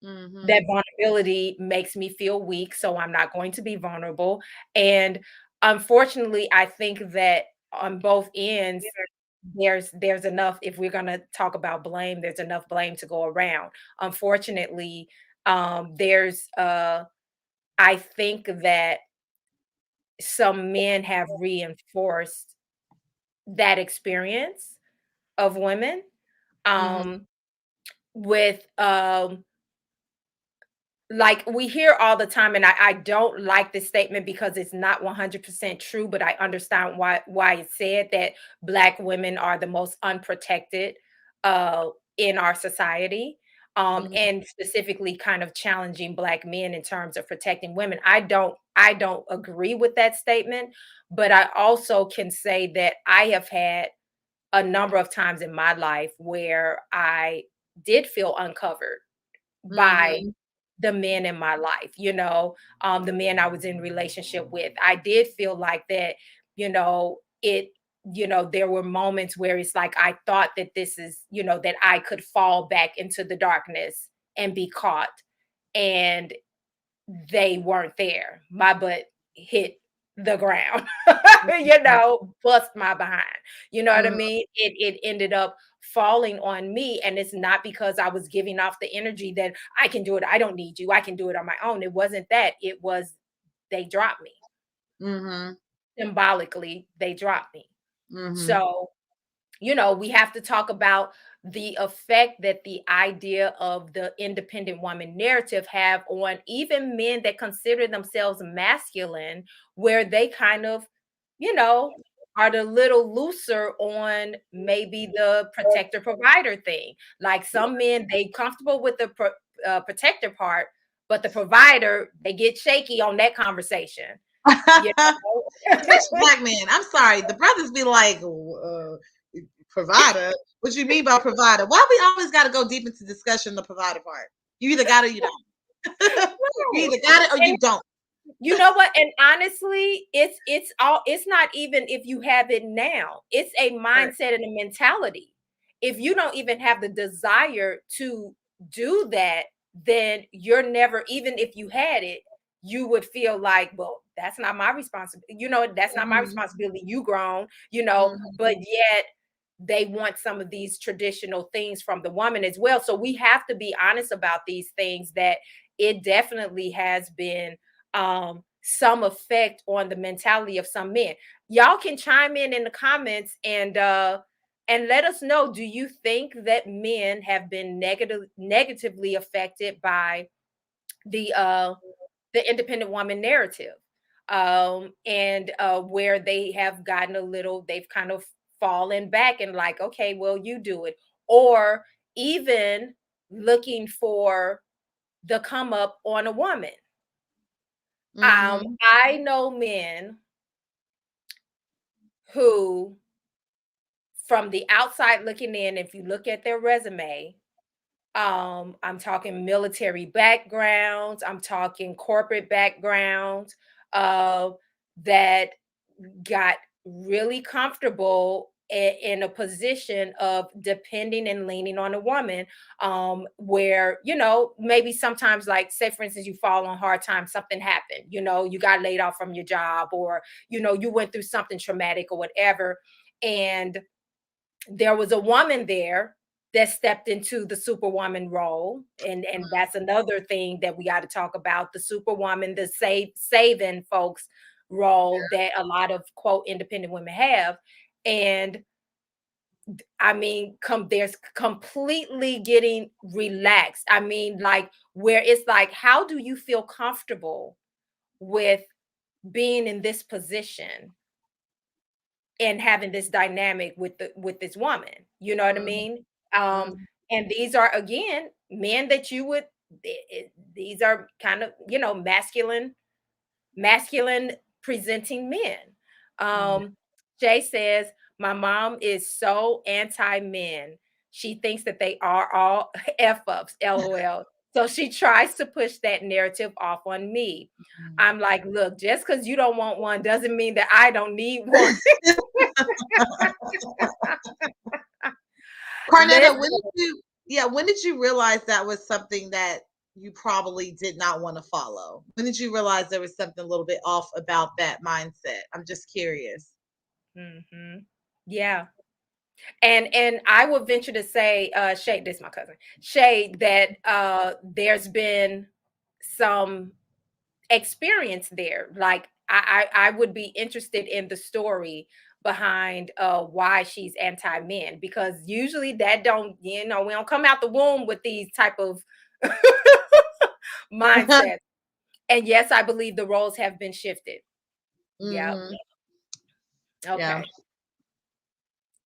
that Mhm. vulnerability makes me feel weak, so I'm not going to be vulnerable. And unfortunately, I think that on both ends, there's enough. If we're gonna talk about blame, there's enough blame to go around. Unfortunately, there's I think that some men have reinforced that experience of women Mhm. um with like we hear all the time, and I don't like this statement because it's not 100% true, but I understand why it's said that Black women are the most unprotected in our society, Mhm. and specifically kind of challenging Black men in terms of protecting women. I don't agree with that statement, but I also can say that I have had a number of times in my life where I did feel uncovered by Mhm. the men in my life, the men I was in relationship with. I did feel like that, there were moments where it's like I thought that this is, that I could fall back into the darkness and be caught. And they weren't there. My butt hit the ground, bust my behind. You know what I Mhm. mean? It ended up falling on me. And it's not because I was giving off the energy that I can do it. I don't need you. I can do it on my own. It wasn't that. It was they dropped me. Mhm. Symbolically, they dropped me. Mhm. So we have to talk about the effect that the idea of the independent woman narrative have on even men that consider themselves masculine, where they kind of, you know, are the little looser on maybe the protector provider thing. Like some men, they comfortable with the protector part, but the provider, they get shaky on that conversation. You Especially know? Black men. I'm sorry. The brothers be like, provider. What you mean by provider? Why we always got to go deep into discussion the provider part? You either got it or you don't. You Right. either got it or you don't. You know what? And honestly, it's not even if you have it now. It's a Right. mindset and a mentality. If you don't even have the desire to do that, then you're never, even if you had it, you would feel like, well, that's not my responsibility. That's not my Mhm. responsibility. You grown, Mhm. but yet they want some of these traditional things from the woman as well. So we have to be honest about these things, that it definitely has been some effect on the mentality of some men. Y'all can chime in the comments and let us know, do you think that men have been negatively affected by the independent woman narrative, and where they have gotten they've kind of fallen back and like, okay, well, you do it, or even looking for the come up on a woman. Mhm. I know men who, from the outside looking in, if you look at their resume, I'm talking military backgrounds, I'm talking corporate backgrounds, that got really comfortable in a position of depending and leaning on a woman, where, you know, maybe sometimes, like, say for instance, you fall on hard times, something happened, you know, you got laid off from your job, or, you know, you went through something traumatic or whatever, and there was a woman there that stepped into the superwoman role, and that's another thing that we got to talk about, the superwoman, the saving folks role that a lot of quote independent women have. And I mean, there's completely getting relaxed. I mean, like, where it's like, how do you feel comfortable with being in this position and having this dynamic with this woman? You know what I Mhm. mean? Mhm. And these are, again, men that you would, these are kind of, you know, masculine presenting men. Mhm. Jay says, my mom is so anti men. She thinks that they are all F ups, LOL. So she tries to push that narrative off on me. I'm like, look, just because you don't want one doesn't mean that I don't need one. Carnetta, when Listen, did you when did you realize that was something that you probably did not want to follow? When did you realize there was something a little bit off about that mindset? I'm just curious. hmm, yeah. And I would venture to say, Shay, this is my cousin, Shay, that there's been some experience there. Like, I would be interested in the story behind why she's anti-men, because usually that don't, you know, we don't come out the womb with these type of mindsets. And yes, I believe the roles have been shifted. Yep. Hmm. Yeah. Okay.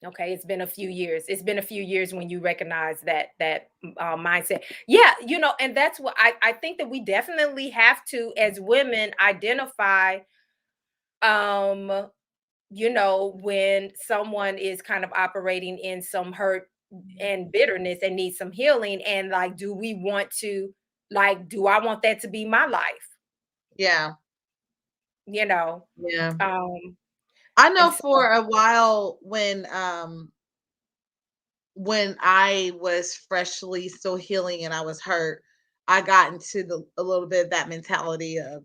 Okay, it's been a few years. It's been a few years when you recognize that mindset. Yeah, you know, and that's what I think that we definitely have to, as women, identify, um, you know, when someone is kind of operating in some hurt and bitterness and needs some healing, and like, do we want to, like, do I want that to be my life? Yeah. You know, Yeah. um, I and know so, for a while when I was freshly still healing and I was hurt, I got into a little bit of that mentality of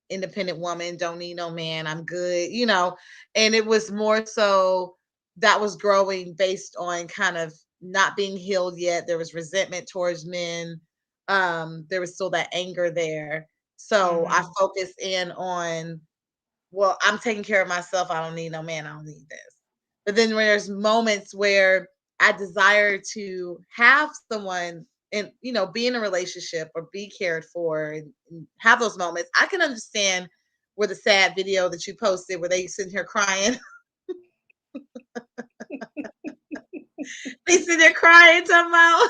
independent woman, don't need no man, I'm good, you know. And it was more so that was growing based on kind of not being healed yet. There was resentment towards men. There was still that anger there. So I mhm, focused in on, well, I'm taking care of myself. I don't need no man. I don't need this. But then there's moments where I desire to have someone and, be in a relationship or be cared for and have those moments. I can understand where the sad video that you posted where they sitting here crying. They sitting there crying, talking about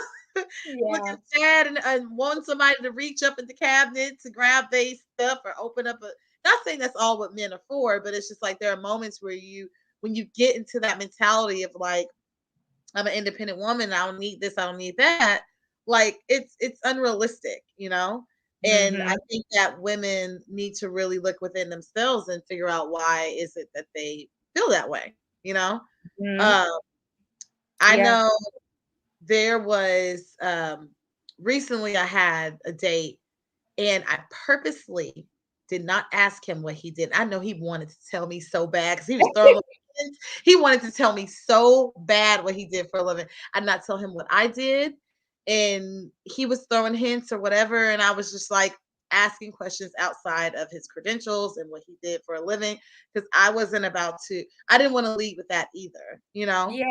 looking yeah, sad and wanting somebody to reach up in the cabinet to grab their stuff or open up a, not saying that's all what men are for, but it's just like there are moments where when you get into that mentality of like, I'm an independent woman, I don't need this, I don't need that, like it's unrealistic, you know? And I mhm, think that women need to really look within themselves and figure out why is it that they feel that way, you know? mhm, Um, I yeah, know there was recently I had a date and I purposely did not ask him what he did. I know he wanted to tell me so bad because he was throwing hints. He wanted to tell me so bad what he did for a living. I did not tell him what I did. And he was throwing hints or whatever. And I was just like asking questions outside of his credentials and what he did for a living. Because I didn't want to lead with that either, you know? yeah,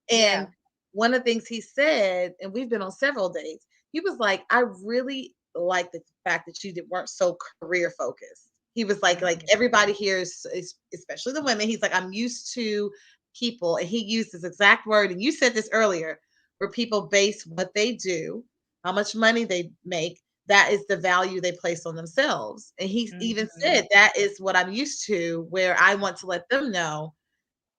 And yeah, one of the things he said, and we've been on several dates, he was like, I really like the fact that weren't so career focused. He was like mhm, everybody here is, especially the women. He's like, I'm used to people, and he used this exact word. And you said this earlier, where people base what they do, how much money they make, that is the value they place on themselves. And he even mhm, said that is what I'm used to, where I want to let them know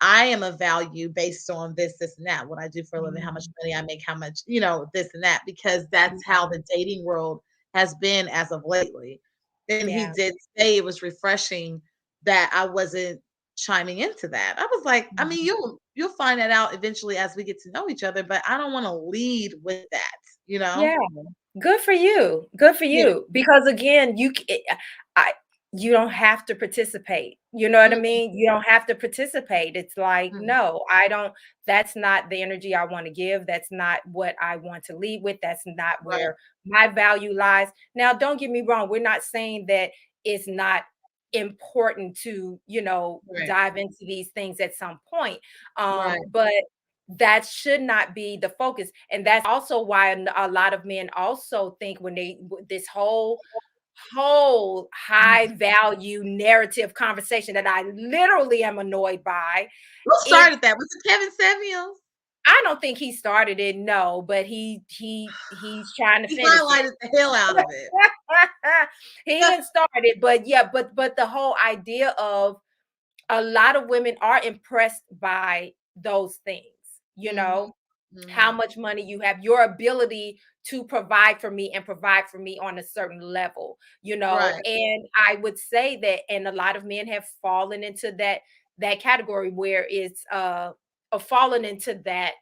I am a value based on this, and that, what I do for a living, how much mhm, money I make, how much, this and that, because that's how the dating world has been as of lately. And he yeah, did say it was refreshing that I wasn't chiming into that. I was like, I mean, you'll find that out eventually as we get to know each other, but I don't want to lead with that, you know? Yeah. Good for you. Good for Yeah. you. Because again, I you don't have to participate. You know what I Mm, mean? You don't have to participate. It's like, mm, no, I don't that's not the energy I want to give. That's not what I want to lead with. That's not right, where my value lies. Now, don't get me wrong. We're not saying that it's not important to, right, dive into these things at some point. right. But that should not be the focus, and that's also why a lot of men also think when this whole high value narrative conversation that I literally am annoyed by. Who It's started that? Was it Kevin Samuels? I don't think he started it, no, but he's trying to He finish it. highlighted the hell out of it. He didn't start it, but yeah, but the whole idea of a lot of women are impressed by those things, you Mhm, know, how mhm. much money you have, your ability to provide for me and provide for me on a certain level, Right. and I would say that, and a lot of men have fallen into that category where it's fallen into that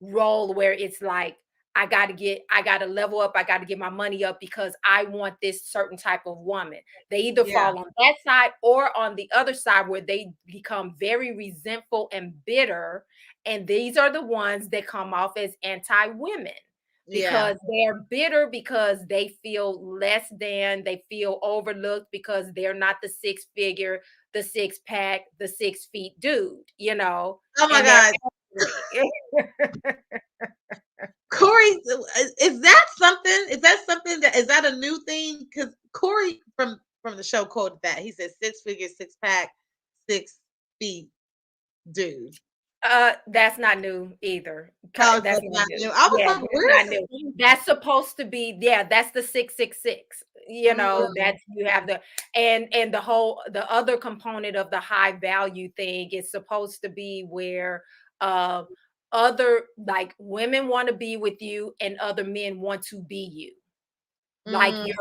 role where it's like I got to level up, I got to get my money up because I want this certain type of woman. They either Yeah. fall on that side or on the other side where they become very resentful and bitter, and these are the ones that come off as anti-women Yeah. because they're bitter because they feel less than, they feel overlooked because they're not the six figure, the six pack, the 6 feet dude, Oh my and they're god. angry. Corey, is that something? Is that something that is that a new thing? Because Corey from the show quoted that. He said 6 figure, 6 pack, 6 feet dude. That's not new either. Oh, That's that's not not new. new. I was Yeah, like, that's where not is new. it? That's supposed to be, yeah, that's the 666. Mm, That's you have and the other component of the high value thing is supposed to be where uh other like women want to be with you and other men want to be you. Like mm.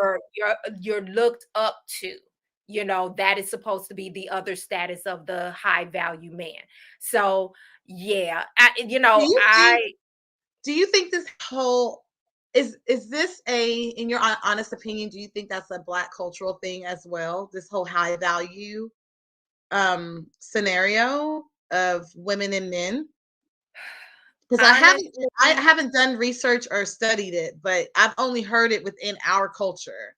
you're looked up to. That is supposed to be the other status of the high value man. So yeah, Do you think? Do you think this whole is this a in your honest opinion? Do you think that's a Black cultural thing as well? This whole high value scenario of women and men? Because I honestly, haven't done research or studied it, but I've only heard it within our culture.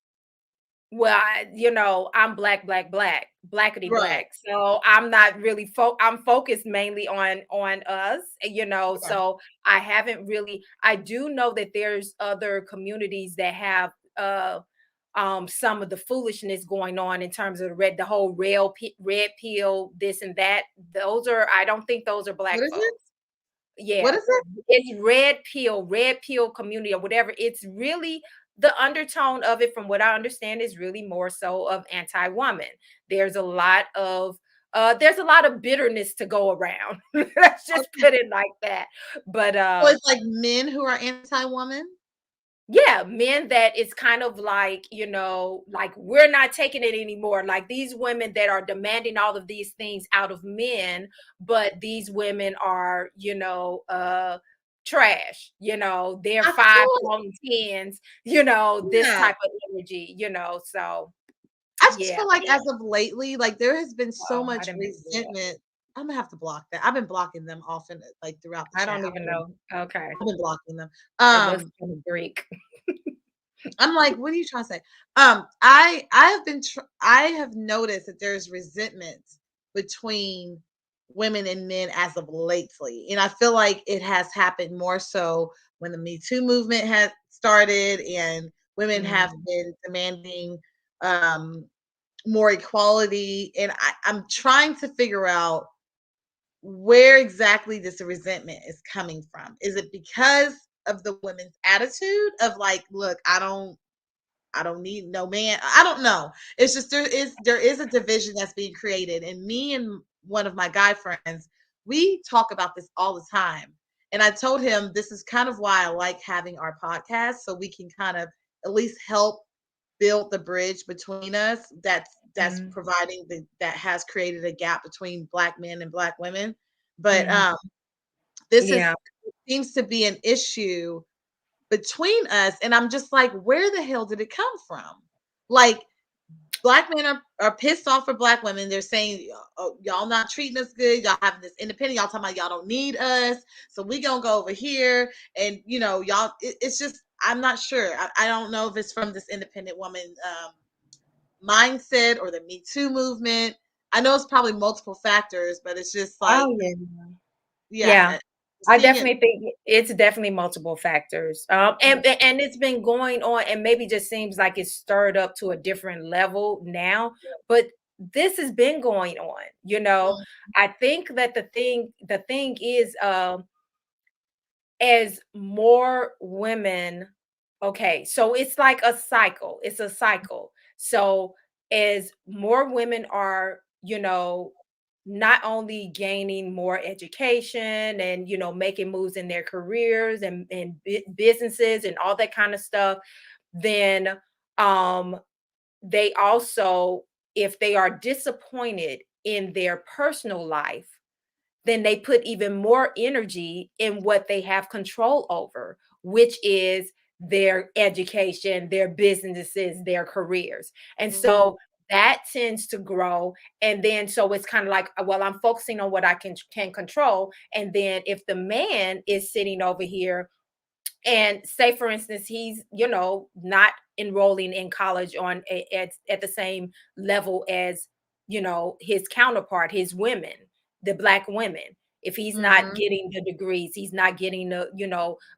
well, I'm black, black, black, blackity Right. black. So I'm not really I'm focused mainly on us, Okay. so I haven't really I do know that there's other communities that have some of the foolishness going on in terms of the whole red pill, this and that. Those are I don't think those are What black is it? folks. What Yeah, is it? it's red pill community or whatever. It's really the undertone of it, from what I understand, is really more so of anti-woman. There's a lot of bitterness to go around. Let's just Okay. put it like that. But So it's like men who are anti-woman? yeah, men that it's kind of like, like we're not taking it anymore. Like these women that are demanding all of these things out of men, but these women are, trash, they're I five feel like on tens, this yeah. type of energy, so I just yeah. feel like as of lately, like there has been so Oh, I much didn't mean to do that. resentment. I'm gonna have to block that. I've been blocking them often, like throughout the I chat. don't even know. Okay. I've been blocking them. It looks Um, kind of Greek. I'm like, what are you trying to say? I have noticed that there's resentment between women and men as of lately, and I feel like it has happened more so when the Me Too movement has started and women have Mm. been demanding um more equality, and I'm trying to figure out where exactly this resentment is coming from. Is it because of the women's attitude of like, look, I don't need no man. I don't know. It's just there is a division that's being created, and me and one of my guy friends, we talk about this all the time. And I told him this is kind of why I like having our podcast, so we can kind of at least help build the bridge between us. That's that's Mhm. providing that has created a gap between Black men and Black women. But Mhm. this Yeah. is seems to be an issue between us, and I'm just like, where the hell did it come from? Like, Black men are pissed off for Black women. They're saying, oh, y'all not treating us good. Y'all having this independent. Y'all talking about y'all don't need us. So we gonna go over here. And y'all, it's just, I'm not sure. I don't know if it's from this independent woman mindset or the Me Too movement. I know it's probably multiple factors, but it's just like, Oh, yeah. Yeah. yeah, I seeing it. definitely think it's definitely multiple factors. And it's been going on and maybe just seems like it's stirred up to a different level now, but this has been going on, you know. I think that the thing is as more women, okay, so it's like a cycle, it's a cycle. So as more women are, not only gaining more education and making moves in their careers and businesses and all that kind of stuff, then um they also, if they are disappointed in their personal life, then they put even more energy in what they have control over, which is their education, their businesses, their careers. And Mhm. so that tends to grow. And then so it's kind of like, well, I'm focusing on what I can control. And then if the man is sitting over here and say for instance he's not enrolling in college at the same level as his counterpart, his women, the Black women, if he's not Mhm. getting the degrees, he's not getting the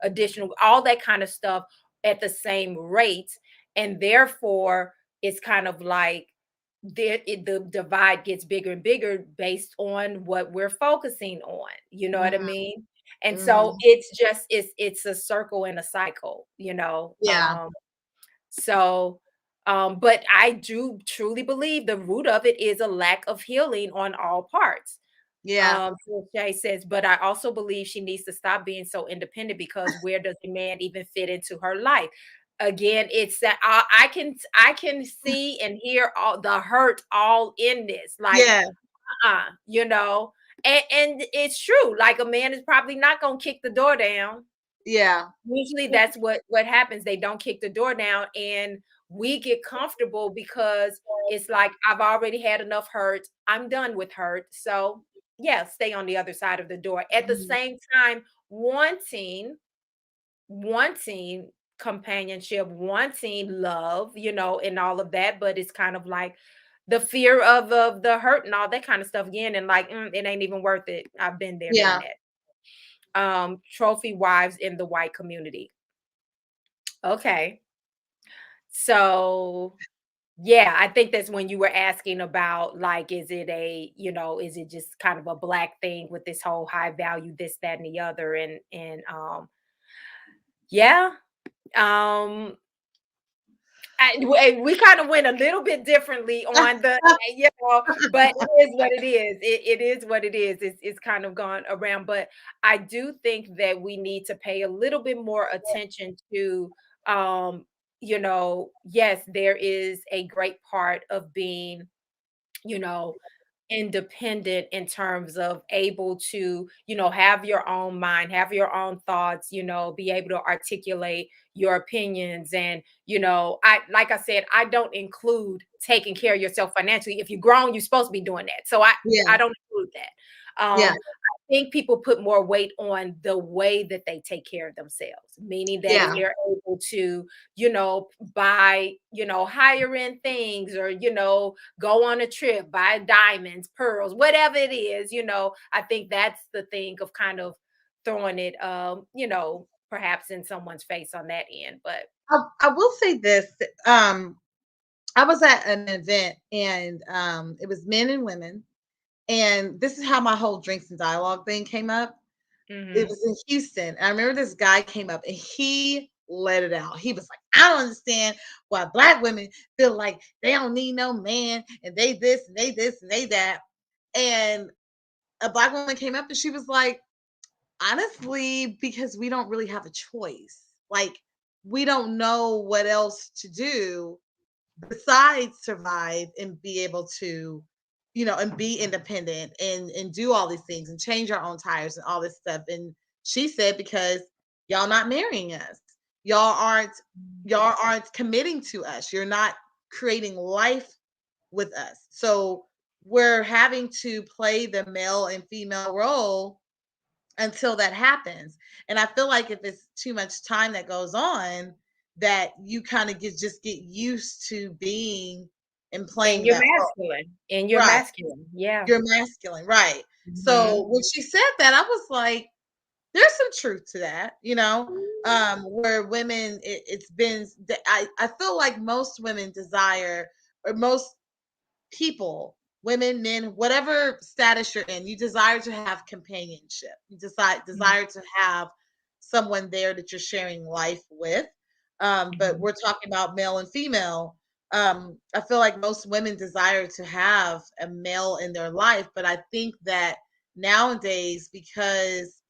additional, all that kind of stuff at the same rate, and therefore it's kind of like the divide gets bigger and bigger based on what we're focusing on, you know what I Mhm. mean? And so Mhm. it's a circle and a cycle, Yeah. so but I do truly believe the root of it is a lack of healing on all parts. Yeah. So Shay says, but I also believe she needs to stop being so independent, because where does the man even fit into her life? Again, it's that I can see and hear all the hurt all in this. Like, Yeah. uh, you know, and it's true. Like a man is probably not gonna kick the door down. Yeah. Usually that's what happens. They don't kick the door down, and we get comfortable because it's like I've already had enough hurt. I'm done with hurt. So, yeah, stay on the other side of the door. At the Mhm. same time, wanting companionship, wanting love, and all of that, but it's kind of like the fear of the hurt and all that kind of stuff again, and like, it ain't even worth it. I've been there, done Yeah. that. Trophy wives in the white community. Okay. So, yeah, I think that's when you were asking about, like, is it just kind of a Black thing with this whole high value, this, that, and the other, and yeah, um, we kind of went a little bit differently on but it is what it is. It is what it is. It's kind of gone around, but I do think that we need to pay a little bit more attention to, yes, there is a great part of being, you know, independent in terms of able to have your own mind, have your own thoughts, be able to articulate your opinions. And I, like I said, I don't include taking care of yourself financially. If you're grown, you're supposed to be doing that, so I Yeah. don't include that. Yeah. I think people put more weight on the way that they take care of themselves, meaning that if Yeah. they're able to buy higher end things, or go on a trip, buy diamonds, pearls, whatever it is, I think that's the thing of kind of throwing it, perhaps in someone's face on that end. But I will say this. Um, I was at an event and it was men and women. And this is how my whole drinks and dialogue thing came up. It mhm. was in Houston. I remember this guy came up and he let it out. He was like, I don't understand why Black women feel like they don't need no man and they this and they this and they that. And a Black woman came up and she was like, honestly, because we don't really have a choice. Like, we don't know what else to do. besides survive and be able to, and be independent and do all these things and change our own tires and all this stuff. And she said, because y'all not marrying us. Y'all aren't y'all aren't committing to us. You're not creating life with us. So we're having to play the male and female role until that happens. And I feel like if it's too much time that goes on, that you kind of just get used to being and And playing you're that role. masculine. And you're Right. masculine. Yeah. You're masculine, right. Mhm. So when she said that, I was like, there's some truth to that, where women, it's been, I feel like most women desire, or most people, women, men, whatever status you're in, you desire to have companionship. You desire to have someone there that you're sharing life with. But Mhm. we're talking about male and female. I feel like most women desire to have a male in their life, but I think that nowadays, because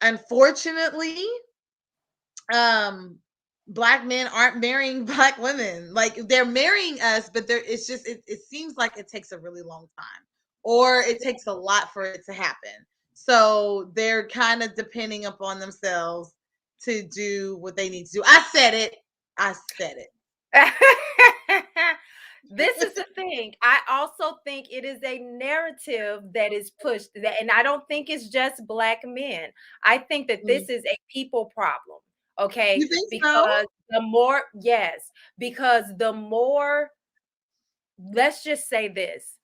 unfortunately, um black men aren't marrying black women. Like, they're marrying us, but it's just, it seems like it takes a really long time, or it takes a lot for it to happen. So they're kind of depending upon themselves to do what they need to do. I said it. This is the thing. I also think it is a narrative that is pushed, and I don't think it's just black men. I think that Mm. this is a people problem. You Okay, think so? because the more, yes, because the more, let's just say this,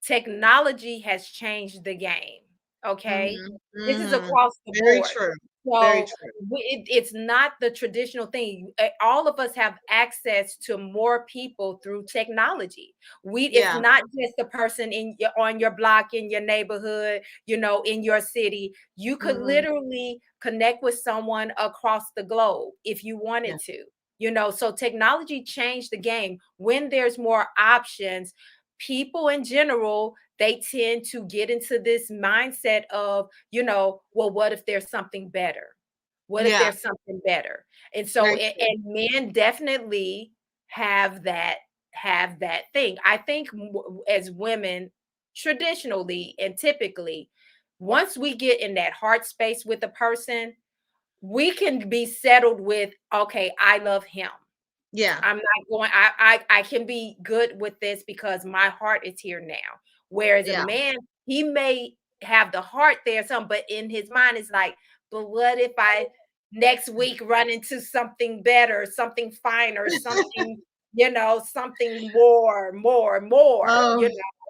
technology has changed the game. Okay, Mhm, this is mhm. across the Very board. true. Very So true. it's not the traditional thing. All of us have access to more people through technology. It's Yeah. not just the person on your block, in your neighborhood, in your city. You could Mhm. literally connect with someone across the globe if you Yeah. wanted to. So technology changed the game. When there's more options, people in general, they tend to get into this mindset of, well, what if there's something better? What if Yeah. there's something better? And so, Very and, true. and men definitely have that thing. I think as women, traditionally and typically, once we get in that heart space with a person, we can be settled with, okay, I love him. Yeah. I'm not going, I can be good with this because my heart is here now. Whereas a Yeah. man, he may have the heart there, some, but in his mind it's like, but what if I next week run into something better, something finer, something, something more, Oh,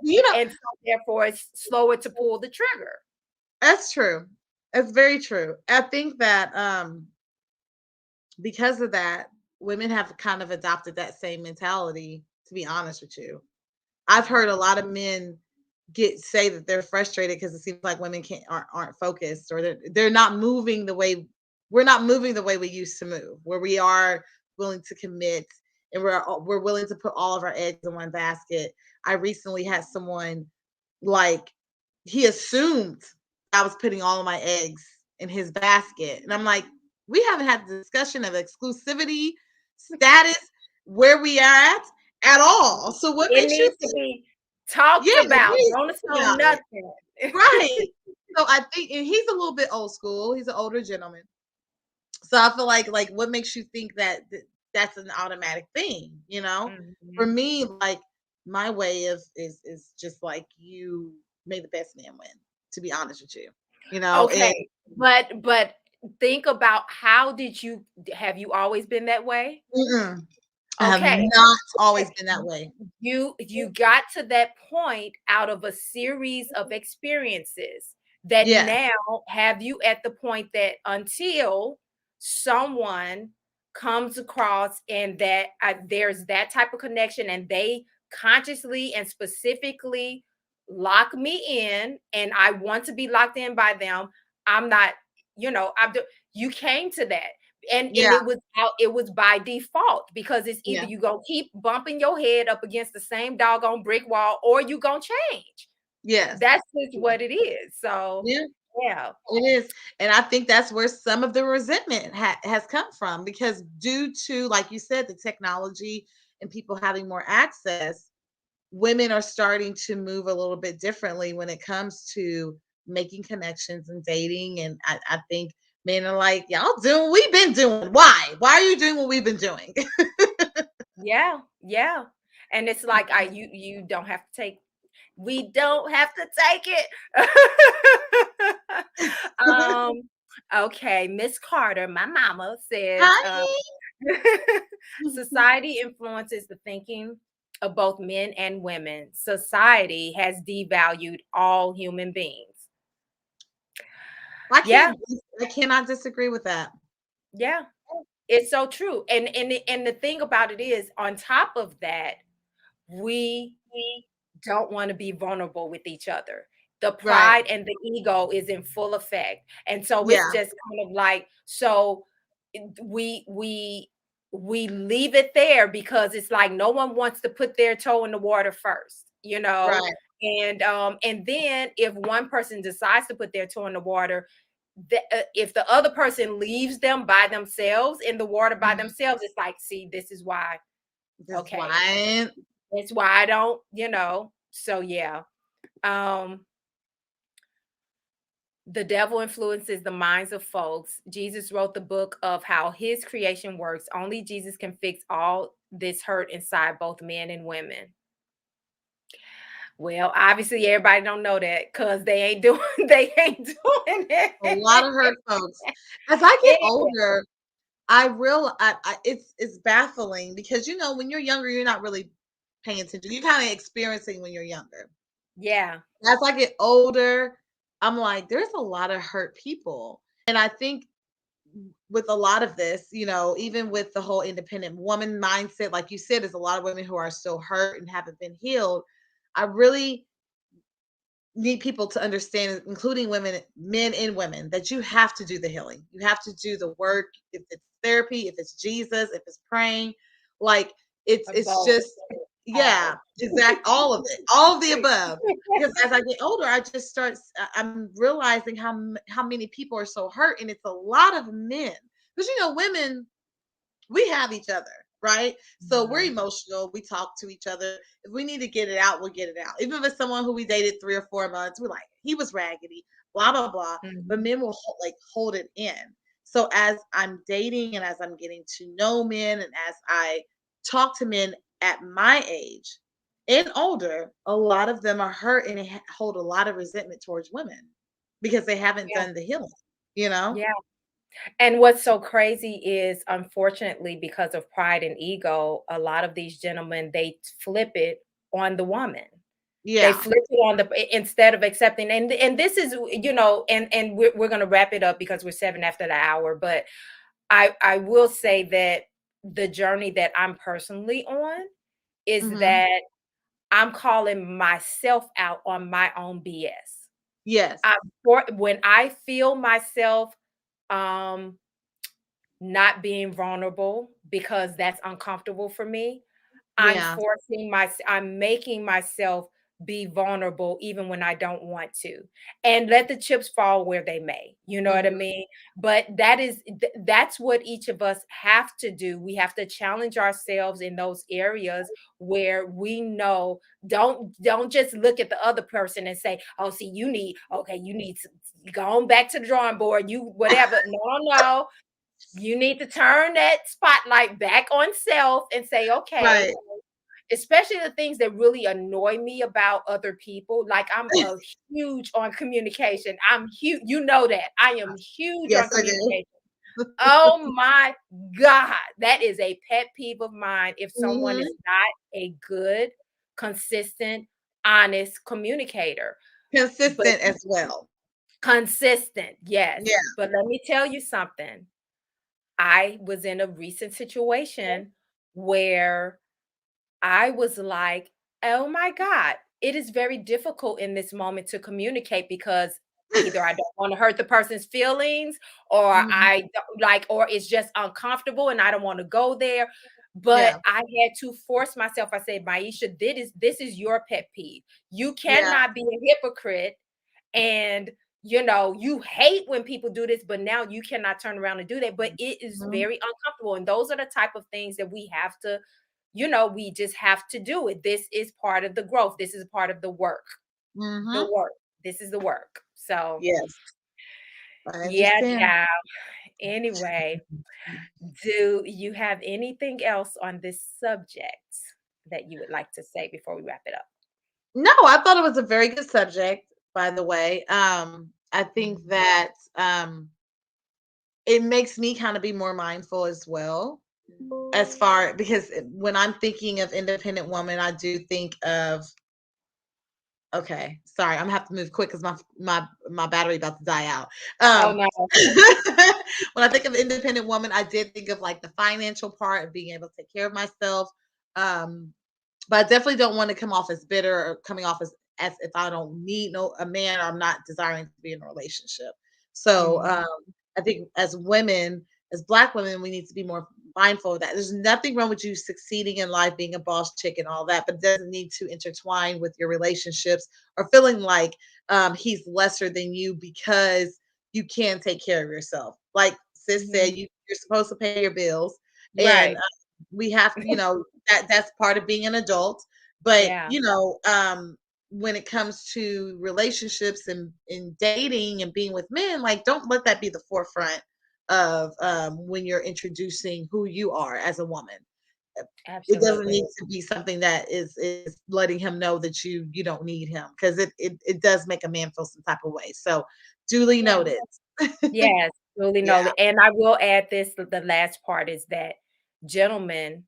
you know, and so therefore it's slower to pull the trigger. that's true. That's very true. I think that because of that, women have kind of adopted that same mentality, to be honest with you. I've heard a lot of men say that they're frustrated because it seems like women aren't focused, or they're not moving the way we're not moving the way we used to move, where we are willing to commit, and we're willing to put all of our eggs in one basket. I recently had someone, like, he assumed I was putting all of my eggs in his basket, and I'm like, we haven't had the discussion of exclusivity, status, where we are at all. So what It makes you needs to think? be talked Yeah, about. we Don't talk assume about it. nothing. Right. So I think, and he's a little bit old school. He's an older gentleman. So I feel like what makes you think that that's an automatic thing, For Mhm. me, like, my way of is just like, you made the best man win, to be honest with you. And Okay, but think about, how did you have you always been that way? mm-mm, I have Okay. not always been that way. You got to that point out of a series of experiences that Yeah. now have you at the point that, until someone comes across and that there's that type of connection, and they consciously and specifically lock me in, and I want to be locked in by them. I'm not, you came to that, and Yeah. it was by default, because it's either Yeah. you gonna keep bumping your head up against the same doggone brick wall, or you gonna change. Yes. That's just what it is. So Yeah. Yeah. It is. And I think that's where some of the resentment has come from, because due to, like you said, the technology and people having more access, women are starting to move a little bit differently when it comes to making connections and dating. And I think men are like, y'all doing what we've been doing. Why? Why are you doing what we've been doing? Yeah. Yeah. And it's like you don't have to take we don't have to take it. um okay, Miss Carter, my mama says Hi. society influences the thinking of both men and women. Society has devalued all human beings. Yeah, I cannot disagree with that. yeah. It's so true. And the thing about it is, on top of that, we don't want to be vulnerable with each other. The Right. pride and the ego is in full effect. And so it's Yeah. just kind of like, so we leave it there because it's like no one wants to put their toe in the water first, you know? Right. And then if one person decides to put their toe in the water, if the other person leaves them by themselves in the water by Mhm. themselves, it's like, see, this is why. This is Okay, why. that's why I don't, you know. So yeah. Um the devil influences the minds of folks. Jesus wrote the book of how his creation works. Only Jesus can fix all this hurt inside both men and women. Well, obviously everybody don't know that because they ain't doing they ain't doing A lot of hurt it. folks. As I get It- older, it's baffling, because when you're younger, you're not really paying attention. You're kind of experiencing when you're younger. yeah. As I get older, I'm like, there's a lot of hurt people. And I think with a lot of this, even with the whole independent woman mindset, like you said, there's a lot of women who are still hurt and haven't been healed. I really need people to understand, including women, men and women, that you have to do the healing. You have to do the work. If it's therapy, if it's Jesus, if it's praying, like it's Both. just, yeah, All. all of it, all of the above. Because as I get older, I just I'm realizing how many people are so hurt, and it's a lot of men. Because women, we have each other, right? So we're Mhm. emotional. We talk to each other. If we need to get it out, we'll get it out. Even if it's someone who we dated 3 or 4 months, we're like, he was raggedy, blah, blah, blah. But Mhm. men will hold it in. So as I'm dating and as I'm getting to know men and as I talk to men at my age and older, a lot of them are hurt and they hold a lot of resentment towards women because they haven't Yeah. done the healing, you know? Yeah. And what's so crazy is, unfortunately, because of pride and ego, a lot of these gentlemen, they flip it on the woman. They Yeah. flip it on instead of accepting. And this is, and we're going to wrap it up because we're 7 after the hour. But I will say that the journey that I'm personally on is Hmm. that I'm calling myself out on my own BS. Yes. When I feel myself, um not being vulnerable because that's uncomfortable for me. Yeah. I'm making myself be vulnerable even when I don't want to. And let the chips fall where they may. You know what I Mhm. mean? But that's what each of us have to do. We have to challenge ourselves in those areas where we know, don't just look at the other person and say, "Oh, see, you need to go on back to the drawing board, you whatever." No, no. You need to turn that spotlight back on self and say, okay, Right. especially the things that really annoy me about other people. Like, I'm a huge on communication. I'm huge. You know that. I am huge Yes, on I do. communication. Oh my God. That is a pet peeve of mine if someone is Mhm. not a good, consistent, honest communicator. But Consistent as well. consistent, yes. Yeah. But let me tell you something. I was in a recent situation where I was like, "Oh my God, it is very difficult in this moment to communicate because either I don't want to hurt the person's feelings or Mhm. or it's just uncomfortable and I don't want to go there." But Yeah. I had to force myself. I said, "Maisha, this is your pet peeve. You Yeah. cannot be a hypocrite and you hate when people do this, but now you cannot turn around and do that. But it is Mhm. very uncomfortable. And those are the type of things that we have to, we just have to do it. This is part of the growth. This is part of the work. The Mhm. work. This is the work. So Yes, I yeah, understand. child. Anyway, do you have anything else on this subject that you would like to say before we wrap it up? No, I thought it was a very good subject, by the way. I think that it makes me kind of be more mindful as well, as far because when I'm thinking of independent woman, I do think of okay, sorry, I'm gonna have to move quick because my battery about to die out. Oh Um, no. when I think of independent woman, I did think of like the financial part of being able to take care of myself. Um, but I definitely don't want to come off as bitter or coming off as if I don't need no a man or I'm not desiring to be in a relationship. So Mhm. I think as women, as Black women, we need to be more mindful of that. There's nothing wrong with you succeeding in life, being a boss chick and all that, but it doesn't need to intertwine with your relationships or feeling like he's lesser than you because you can take care of yourself. Like sis said, Mhm. you're supposed to pay your bills, and Right. we have, that's part of being an adult. But Yeah. when it comes to relationships and in dating and being with men, like don't let that be the forefront of when you're introducing who you are as a woman. It doesn't Absolutely. need to be something that is letting him know that you don't need him, because it does make a man feel some type of way. So duly Yeah. noted. Yes, really Yeah. know that. And I will add this, the last part is that, gentlemen,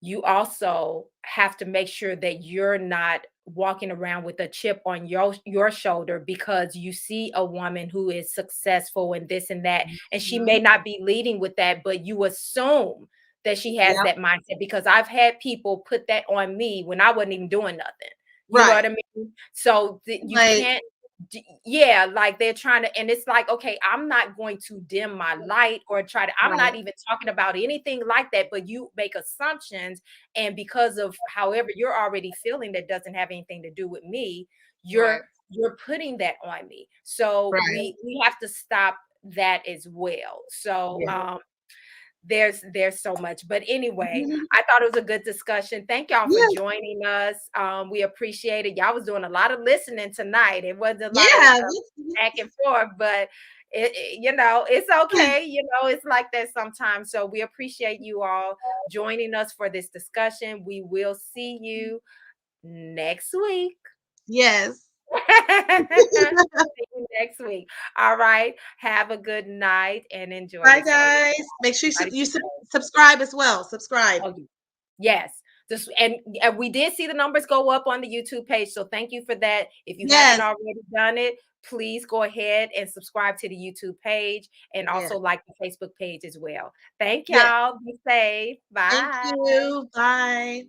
you also have to make sure that you're not walking around with a chip on your shoulder because you see a woman who is successful and this and that, and she may Mhm. not be leading with that, but you assume that she has Yep. that mindset, because I've had people put that on me when I wasn't even doing nothing. You know what Right. I mean? So you Like, can't yeah, like they're trying to, and it's like, okay, I'm not going to dim my light or try to, I'm not right, even talking about anything like that, but you make assumptions, and because of however you're already feeling, that doesn't have anything to do with me, right, you're putting that on me. So right. we have to stop that as well. So Yeah. there's so much, but anyway, I thought it was a good discussion. Thank y'all for Yeah. joining us. We appreciate it. Y'all was doing a lot of listening tonight. It wasn't a lot of Yeah. back and forth, but it's okay. It's like that sometimes. So we appreciate you all joining us for this discussion. We will see you next week. Yes. See you next week. All right. Have a good night and enjoy Bye, yourself. guys. Make sure Everybody you be safe. subscribe as well. Subscribe. Oh, yes. Just and we did see the numbers go up on the YouTube page. So thank you for that. If you haven't Yes. already done it, please go ahead and subscribe to the YouTube page and Yes. also like the Facebook page as well. Thank Yes. y'all. Be safe. Thank Bye. you. Bye.